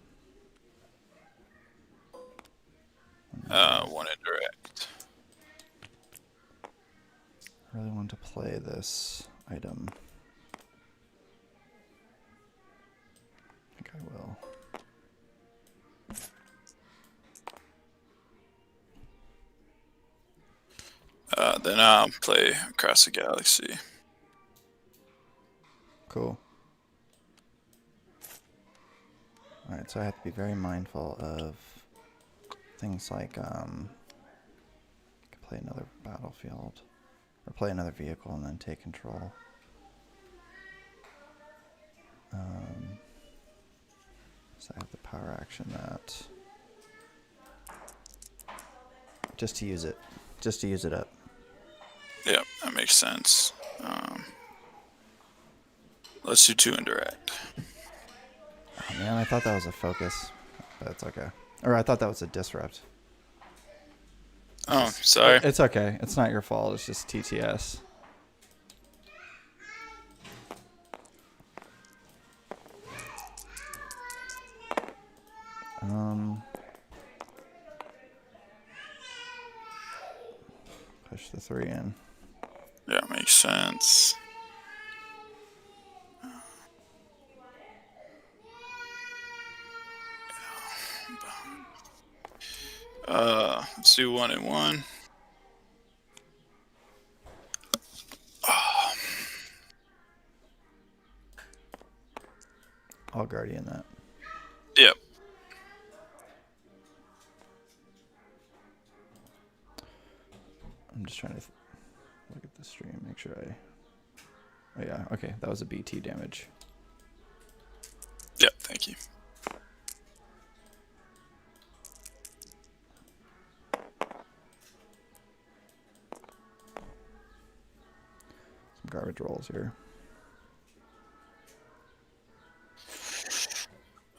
Speaker 9: One indirect.
Speaker 1: I really want to play this item. I think I will.
Speaker 9: Then I'll play Across the Galaxy.
Speaker 1: Cool. Alright, so I have to be very mindful of things like, play another battlefield, or play another vehicle and then take control. So I have the power action that, just to use it up.
Speaker 9: Yep, that makes sense. Let's do 2 indirect.
Speaker 1: Oh man, I thought that was a focus, but it's okay. Or I thought that was a disrupt.
Speaker 9: Oh, sorry.
Speaker 1: It's okay. It's not your fault. It's just TTS. Push the 3 in.
Speaker 9: Yeah, makes sense. Let's do 1 and 1.
Speaker 1: I'll guardian that.
Speaker 9: Yep.
Speaker 1: I'm just trying to look at the stream, make sure I... Oh yeah, okay, that was a BT damage.
Speaker 9: Yep, thank you.
Speaker 1: Some garbage rolls here.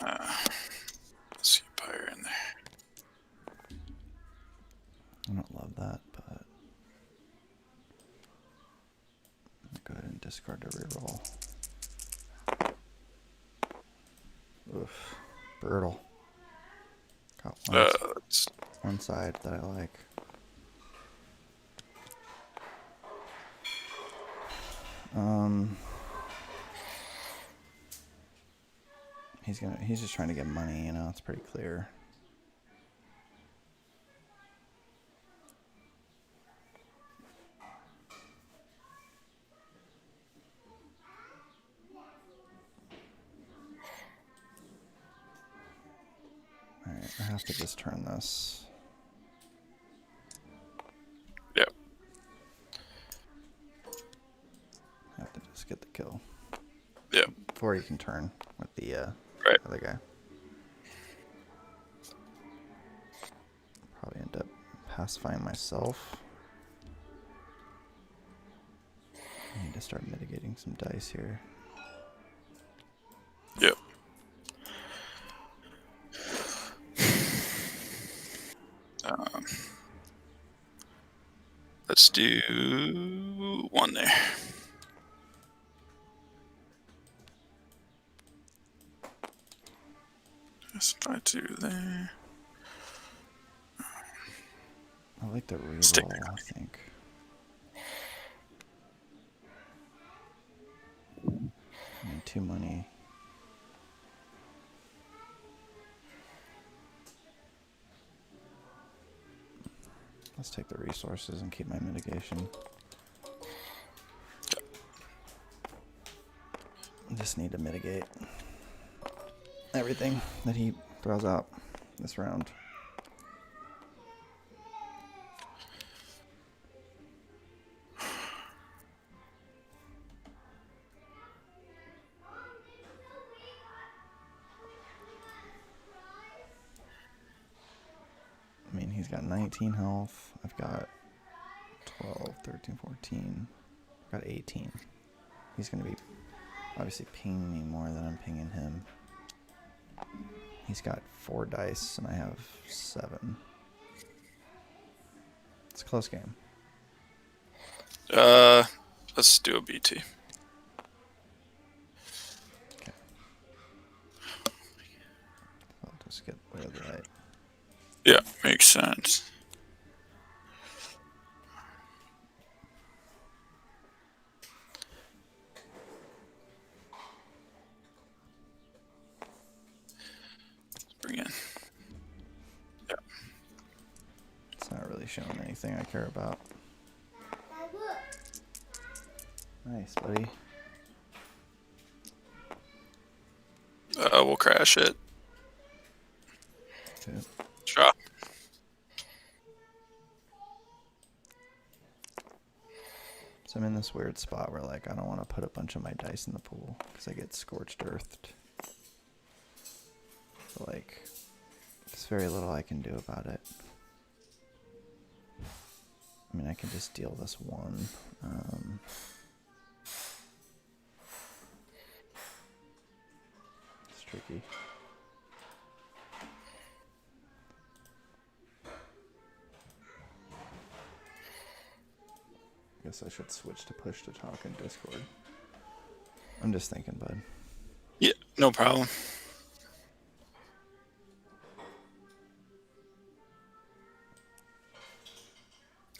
Speaker 9: Let's get fire in there.
Speaker 1: I don't love that, but I'm gonna go ahead and discard every roll. Oof, brutal. Got one side that I like. He's just trying to get money, you know, it's pretty clear. Alright, I have to just turn this.
Speaker 9: Yep.
Speaker 1: I have to just get the kill.
Speaker 9: Yep.
Speaker 1: Before you can turn with the other guy. Probably end up pacifying myself. I need to start mitigating some dice here.
Speaker 9: Yep. Let's do 1 there. Just try 2 there.
Speaker 1: I like the reroll, I think. I need 2 money. Let's take the resources and keep my mitigation. I just need to mitigate everything that he throws out this round. I mean, he's got 19 health. I've got 12, 13, 14. I've got 18. He's going to be obviously pinging me more than I'm pinging him. He's got 4 dice and I have 7. It's a close game.
Speaker 9: Let's do a BT.
Speaker 1: Okay. I'll just get rid of the light.
Speaker 9: Yeah, makes sense. Bring in. Yeah.
Speaker 1: It's not really showing anything I care about. Nice, buddy.
Speaker 9: We'll crash it.
Speaker 1: Okay.
Speaker 9: Drop.
Speaker 1: So I'm in this weird spot where like I don't want to put a bunch of my dice in the pool because I get scorched earthed. But like, there's very little I can do about it. I mean, I can just deal this 1. It's tricky. Guess I should switch to push to talk in Discord. I'm just thinking, bud.
Speaker 9: Yeah, no problem.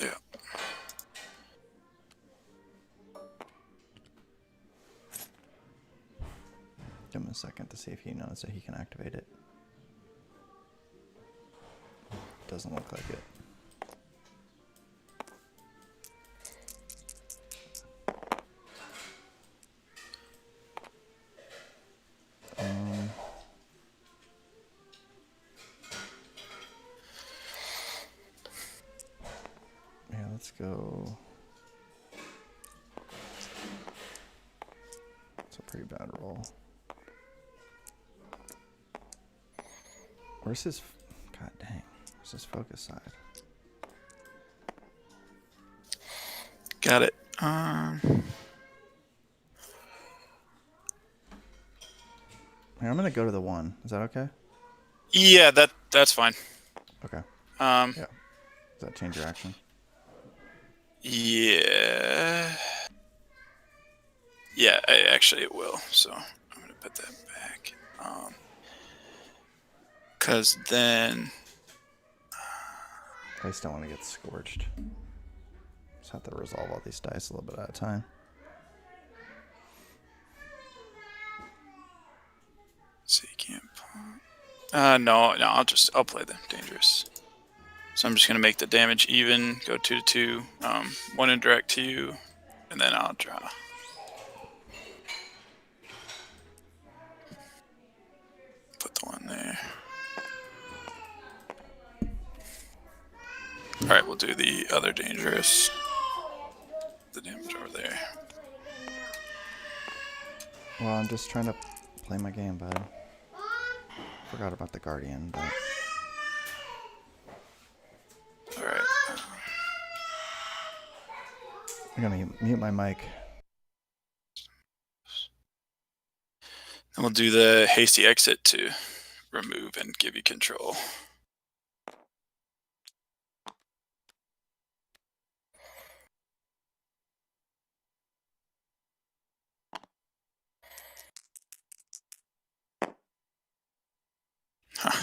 Speaker 9: Yeah.
Speaker 1: Give him a second to see if he knows that he can activate it. Doesn't look like it. Yeah, let's go. It's a pretty bad roll. Where's his... God dang. Where's his focus side?
Speaker 9: Got it.
Speaker 1: Here, I'm gonna go to the 1. Is that okay?
Speaker 9: Yeah, that's fine.
Speaker 1: Okay.
Speaker 9: Yeah.
Speaker 1: Does that change your action?
Speaker 9: Yeah. Yeah, actually it will. So I'm gonna put that back. Cause then
Speaker 1: I just don't want to get scorched. Just have to resolve all these dice a little bit at a time.
Speaker 9: so you can't. No, I'll play the dangerous. So I'm just gonna make the damage even. Go 2 to 2. 1 indirect to you, and then I'll draw. Put the 1 there. All right, we'll do the other dangerous. The damage over there.
Speaker 1: Well, I'm just trying to play my game, bud. Forgot about the Guardian, but...
Speaker 9: Alright.
Speaker 1: I'm gonna mute my mic.
Speaker 9: And we'll do the hasty exit to remove and give you control.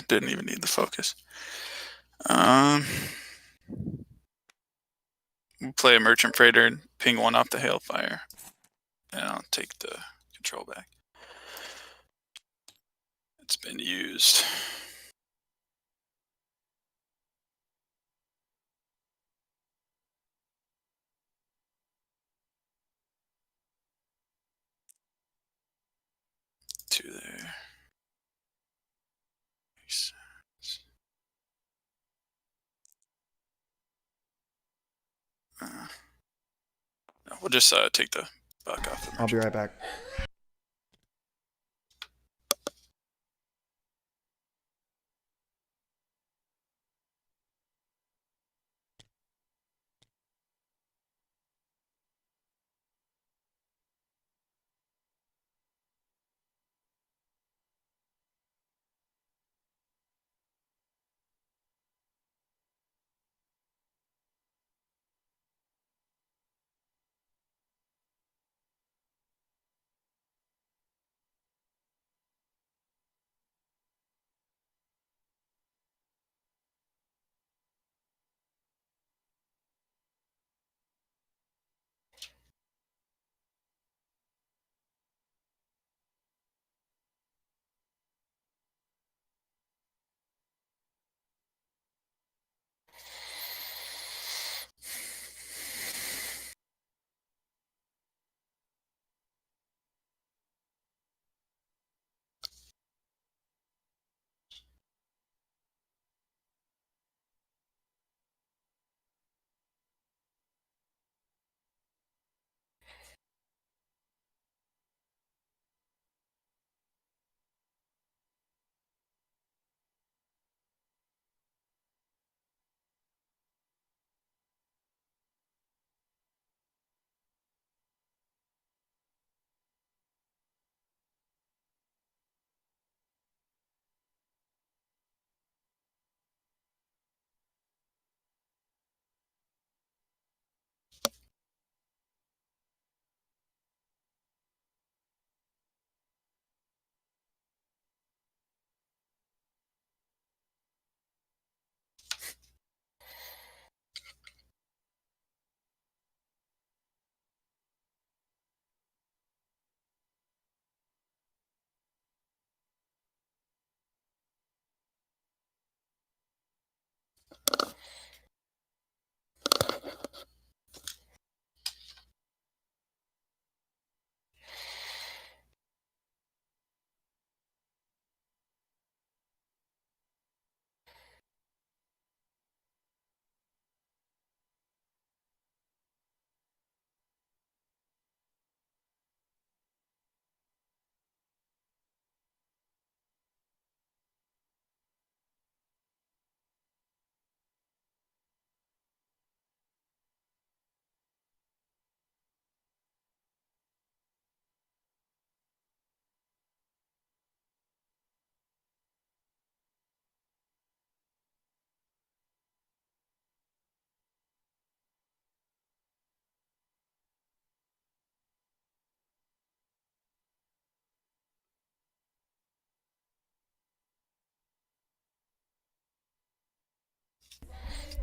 Speaker 9: Didn't even need the focus. We'll play a merchant freighter and ping 1 off the hailfire. And I'll take the control back. It's been used. Two there. Makes sense. No, we'll just take the buck off the merchant.
Speaker 1: I'll be right back.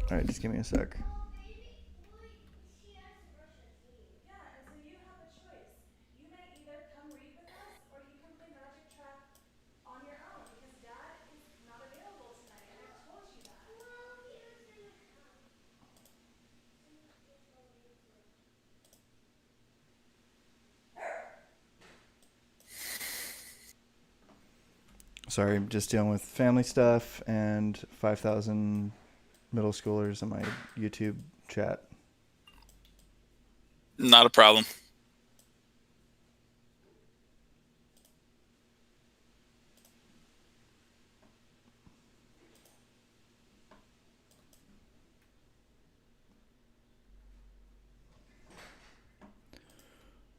Speaker 1: All right, just give me a sec. Sorry, I'm just dealing with family stuff and 5,000 middle schoolers in my YouTube chat.
Speaker 9: Not a problem.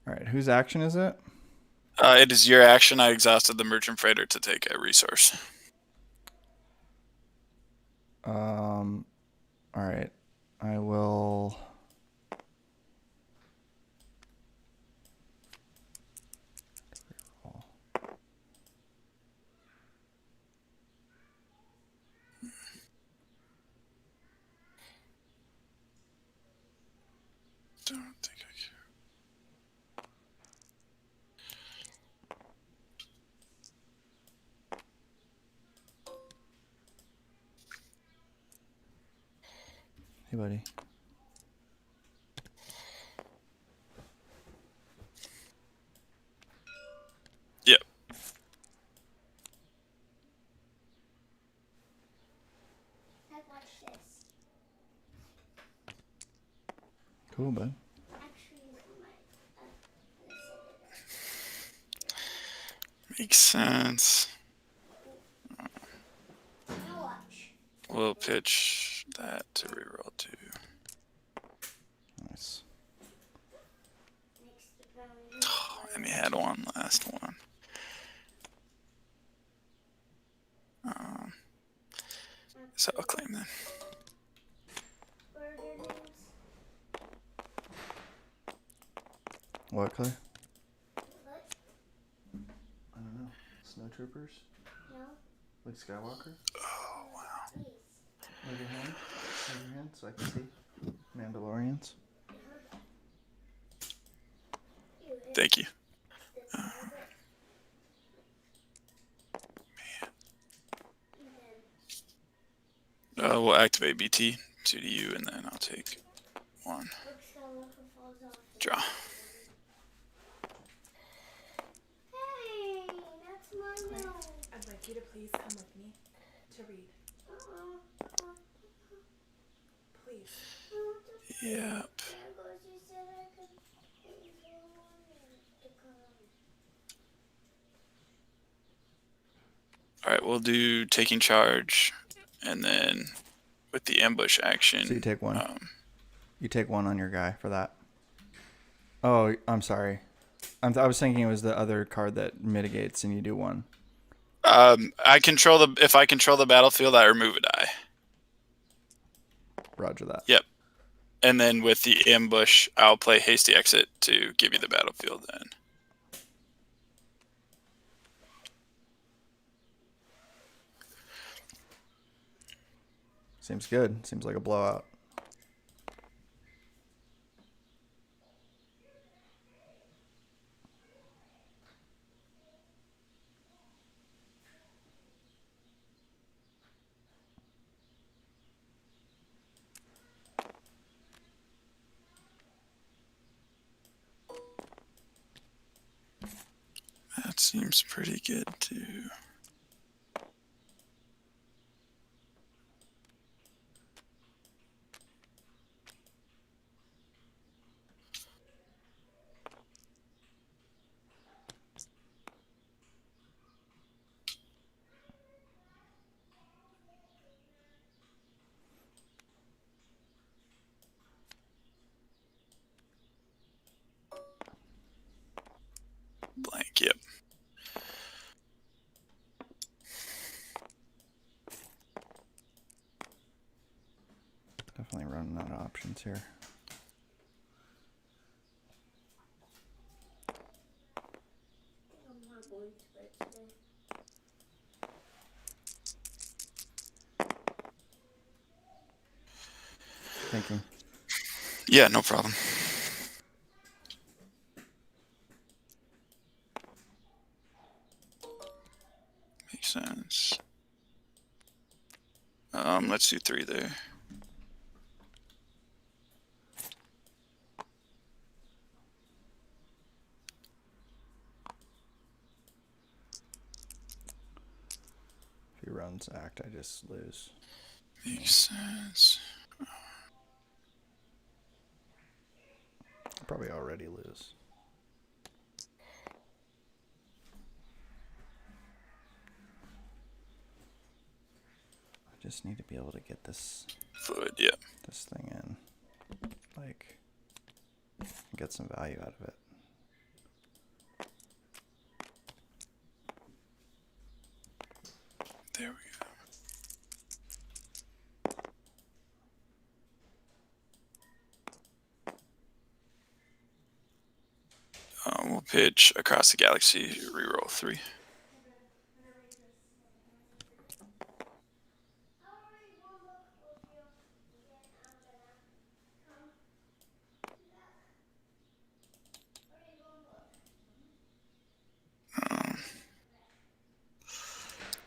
Speaker 1: All right, whose action is it?
Speaker 9: It is your action. I exhausted the merchant freighter to take a resource.
Speaker 1: All right, I will.
Speaker 9: Don't think I
Speaker 1: Hey, buddy.
Speaker 9: Yep.
Speaker 1: Cool, bud.
Speaker 9: Makes sense. We'll pitch that to reroll 2.
Speaker 1: Nice.
Speaker 9: Oh, and he had one last one. So I'll claim then.
Speaker 1: What, Clay? I don't know. Snow troopers? No. Like Skywalker?
Speaker 9: Oh, wow.
Speaker 1: Wave your hand. Wave your hand so I can see. Mandalorians.
Speaker 9: Thank you. We'll activate BT, 2 to you, and then I'll take 1. Draw.
Speaker 11: Hey, that's my note. I'd like you to please come with me to read. Please.
Speaker 9: Yep. All right, we'll do taking charge, and then with the ambush action.
Speaker 1: So you take 1. You take 1 on your guy for that. Oh, I'm sorry. I was thinking it was the other card that mitigates, and you do 1.
Speaker 9: I control the. If I control the battlefield, I remove a die.
Speaker 1: Roger that.
Speaker 9: Yep. And then with the ambush, I'll play hasty exit to give you the battlefield. Then.
Speaker 1: Seems good. Seems like a blowout.
Speaker 9: That seems pretty good too. Blank, yep.
Speaker 1: Definitely running out of options here. thinking.
Speaker 9: Yeah, no problem. Makes sense. Let's do 3 there.
Speaker 1: If he runs act, I just lose.
Speaker 9: Makes sense.
Speaker 1: I'll probably already lose. I just need to be able to get this
Speaker 9: Fluid, yeah.
Speaker 1: this thing in, like, get some value out of it.
Speaker 9: There we go. We'll pitch Across the Galaxy, reroll 3.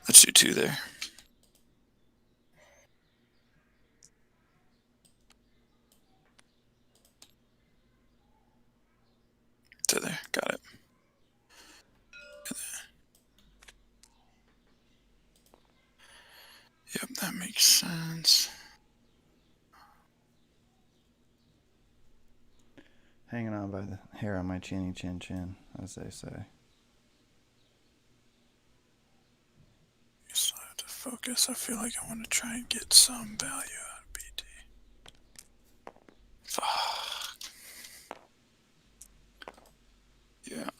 Speaker 9: Let's do 2 there. To there, got it. Yep, that makes sense.
Speaker 1: Hanging on by the hair on my chinny chin chin, as they say.
Speaker 9: Guess I have to focus. I feel like I want to try and get some value out of BT. Fuck. Yeah.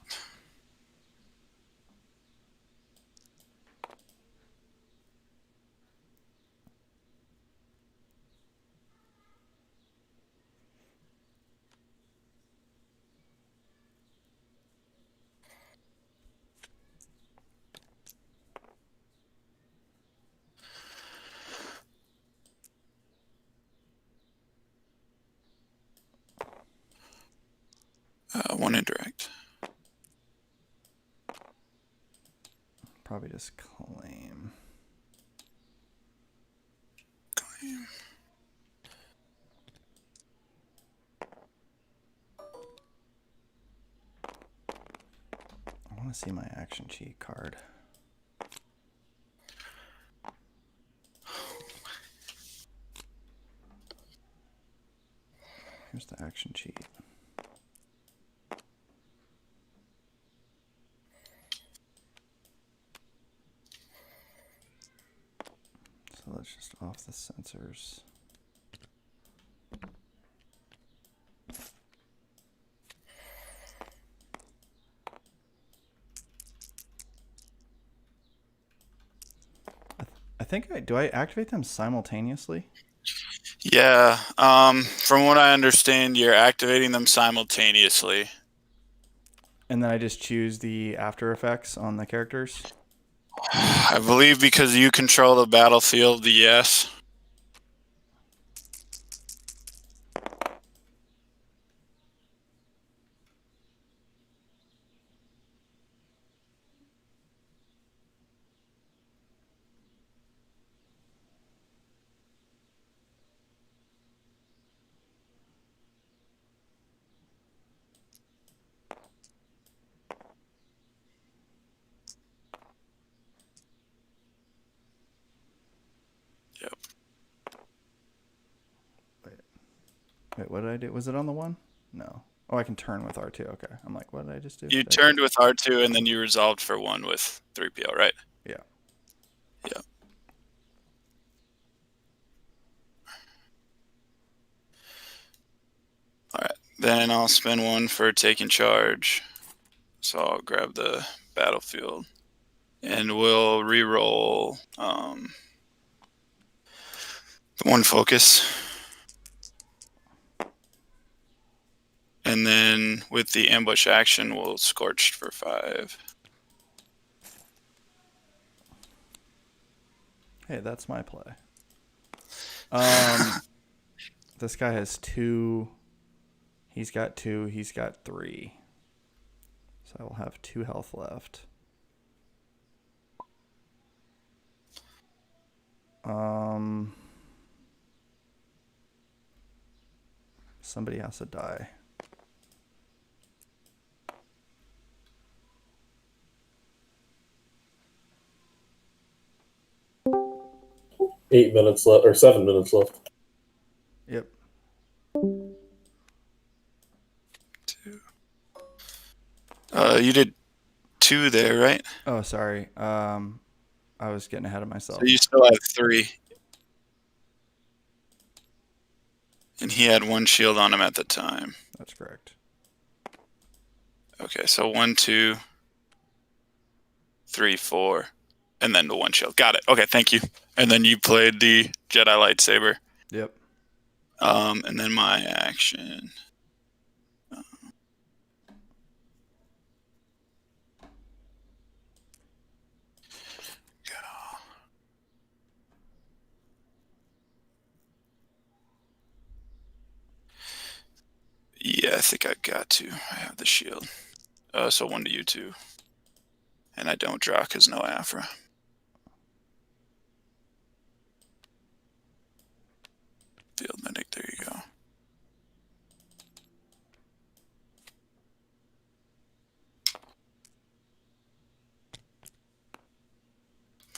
Speaker 9: One indirect.
Speaker 1: Probably just claim.
Speaker 9: Claim.
Speaker 1: I want to see my action cheat card. Here's the action cheat. So let's just off the sensors. I think do I activate them simultaneously?
Speaker 9: Yeah. From what I understand, you're activating them simultaneously.
Speaker 1: And then I just choose the after effects on the characters?
Speaker 9: I believe because you control the battlefield, yes. Yep.
Speaker 1: Wait, what did I do? Was it on the 1? No. Oh, I can turn with R2. Okay. I'm like, what did I just do?
Speaker 9: You turned with R2 and then you resolved for 1 with 3PO, right?
Speaker 1: Yeah.
Speaker 9: Yeah. All right. Then I'll spend 1 for taking charge. So I'll grab the battlefield. And we'll re-roll the 1 focus. And then with the ambush action, we'll scorched for 5.
Speaker 1: Hey, that's my play. This guy has 2. He's got 2. He's got 3. So I will have 2 health left. Somebody has to die.
Speaker 4: Eight minutes left, or 7 minutes left.
Speaker 1: Yep.
Speaker 9: 2. You did 2 there, right?
Speaker 1: Oh, sorry. I was getting ahead of myself.
Speaker 9: So you still have 3. And he had 1 shield on him at the time.
Speaker 1: That's correct.
Speaker 9: Okay, so 1, 2, 3, 4, and then the 1 shield. Got it. Okay, thank you. And then you played the Jedi lightsaber.
Speaker 1: Yep.
Speaker 9: And then my action. Yeah, I think I got to. I have the shield. So 1 to you 2. And I don't draw because no Afra. Field medic, there you go.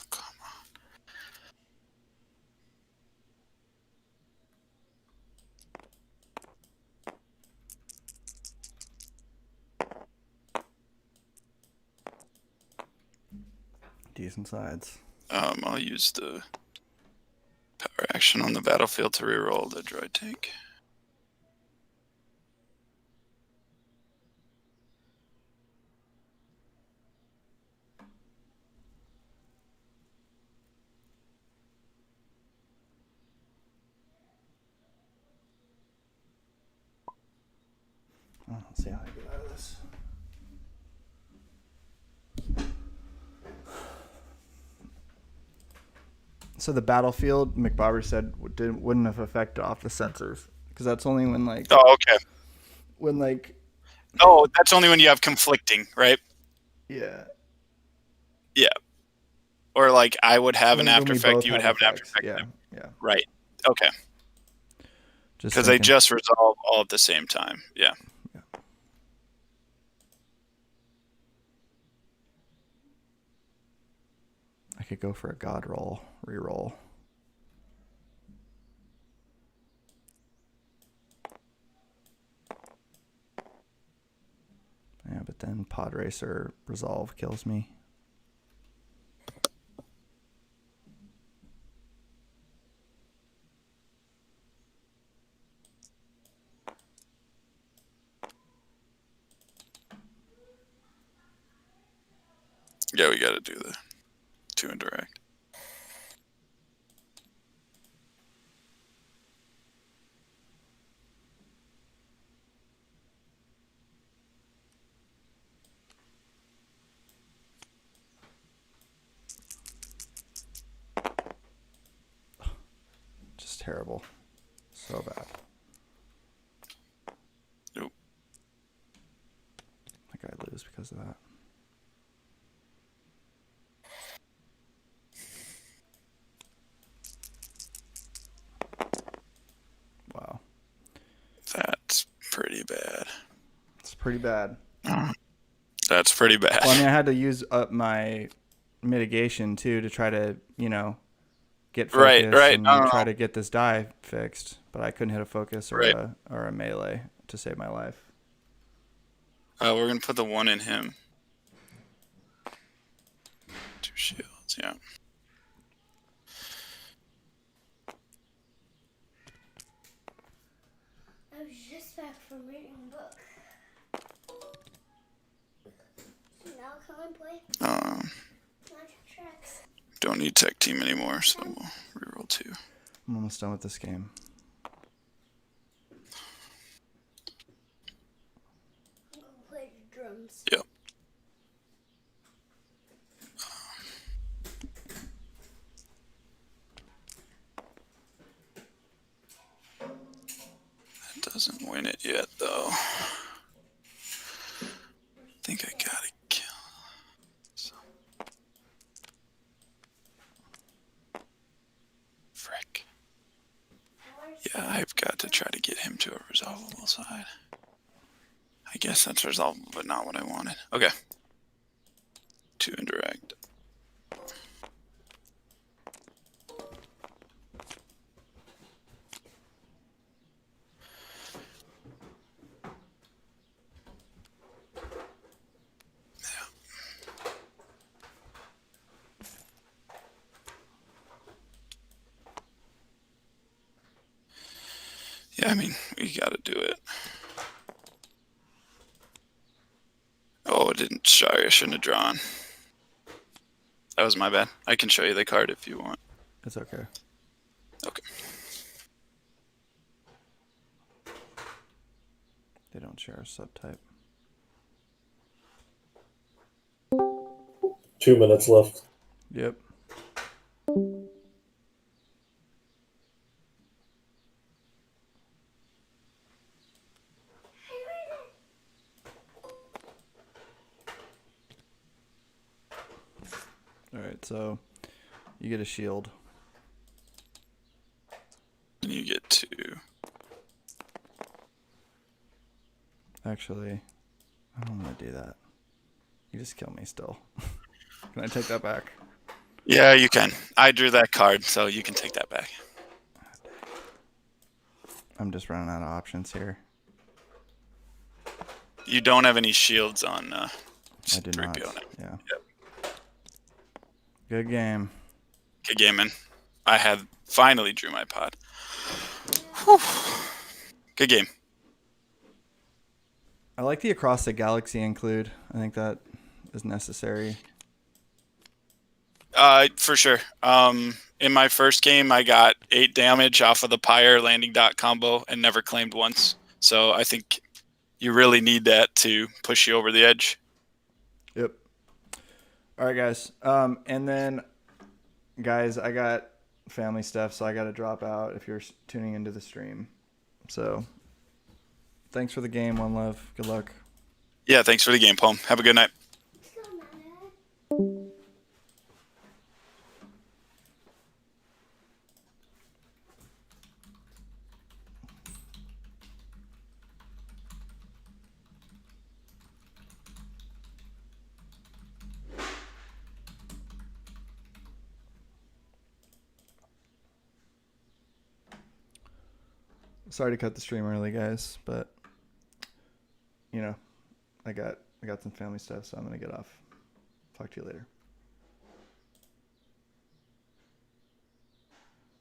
Speaker 9: Come on.
Speaker 1: Decent sides.
Speaker 9: I'll use the power action on the battlefield to reroll the droid tank.
Speaker 1: Oh, let's see how I get out of this. So the battlefield, McBobber said, wouldn't have affected off the sensors because that's only when like.
Speaker 9: Oh, okay.
Speaker 1: When like.
Speaker 9: Oh, that's only when you have conflicting, right?
Speaker 1: Yeah.
Speaker 9: Yeah. Or like I would have
Speaker 1: When
Speaker 9: an after
Speaker 1: we
Speaker 9: effect,
Speaker 1: both
Speaker 9: you would
Speaker 1: have
Speaker 9: have an after
Speaker 1: effects.
Speaker 9: effect.
Speaker 1: Yeah.
Speaker 9: Right. Okay.
Speaker 1: Just
Speaker 9: Because they
Speaker 1: thinking.
Speaker 9: just resolve all at the same time. Yeah.
Speaker 1: I could go for a god roll, reroll. Yeah, but then Pod Racer Resolve kills me.
Speaker 9: Yeah, we got to do the 2 indirect.
Speaker 1: Just terrible. So bad.
Speaker 9: Nope.
Speaker 1: I think I lose because of that. Wow.
Speaker 9: That's pretty bad.
Speaker 1: It's pretty bad.
Speaker 9: That's pretty bad.
Speaker 1: Well, I mean, I had to use up my mitigation too to try to, get focus and try to get this die fixed. But I couldn't hit a focus or a melee to save my life.
Speaker 9: We're gonna put the 1 in him. 2 shields, yeah.
Speaker 11: I was just back from reading a book. So now come and play Magic Tracks.
Speaker 9: Don't need tech team anymore, so we'll reroll 2.
Speaker 1: I'm almost done with this game.
Speaker 11: I'm gonna play the drums.
Speaker 9: Yep. doesn't win it yet, though. I think I gotta kill. So. Frick. Yeah, I've got to try to get him to a resolvable side. I guess that's resolvable, but not what I wanted. Okay. 2 indirect. Yeah, I mean, we gotta do it. Oh, it didn't. Sorry, I shouldn't have drawn. That was my bad. I can show you the card if you want.
Speaker 1: It's okay.
Speaker 9: Okay.
Speaker 1: They don't share a subtype.
Speaker 4: 2 minutes left.
Speaker 1: Yep. Alright, so you get a shield.
Speaker 9: And you get 2.
Speaker 1: Actually, I don't want to do that. You just kill me still. Can I take that back?
Speaker 9: Yeah, you can. I drew that card, so you can take that back.
Speaker 1: I'm just running out of options here.
Speaker 9: You don't have any shields on
Speaker 1: I do not.
Speaker 9: 3PO now.
Speaker 1: Yeah.
Speaker 9: Yep.
Speaker 1: Good game.
Speaker 9: Good game, man. I had finally drew my pod. Whew. Good game.
Speaker 1: I like the Across the Galaxy include. I think that is necessary.
Speaker 9: For sure. In my first game, I got 8 damage off of the Pyre landing dot combo and never claimed once. So I think you really need that to push you over the edge.
Speaker 1: Yep. All right, guys. And then, guys, I got family stuff, so I got to drop out if you're tuning into the stream. So, thanks for the game. One love. Good luck.
Speaker 9: Yeah, thanks for the game, Paul. Have a good night.
Speaker 1: Sorry to cut the stream early, guys, but you know, I got some family stuff, so I'm gonna get off. Talk to you later.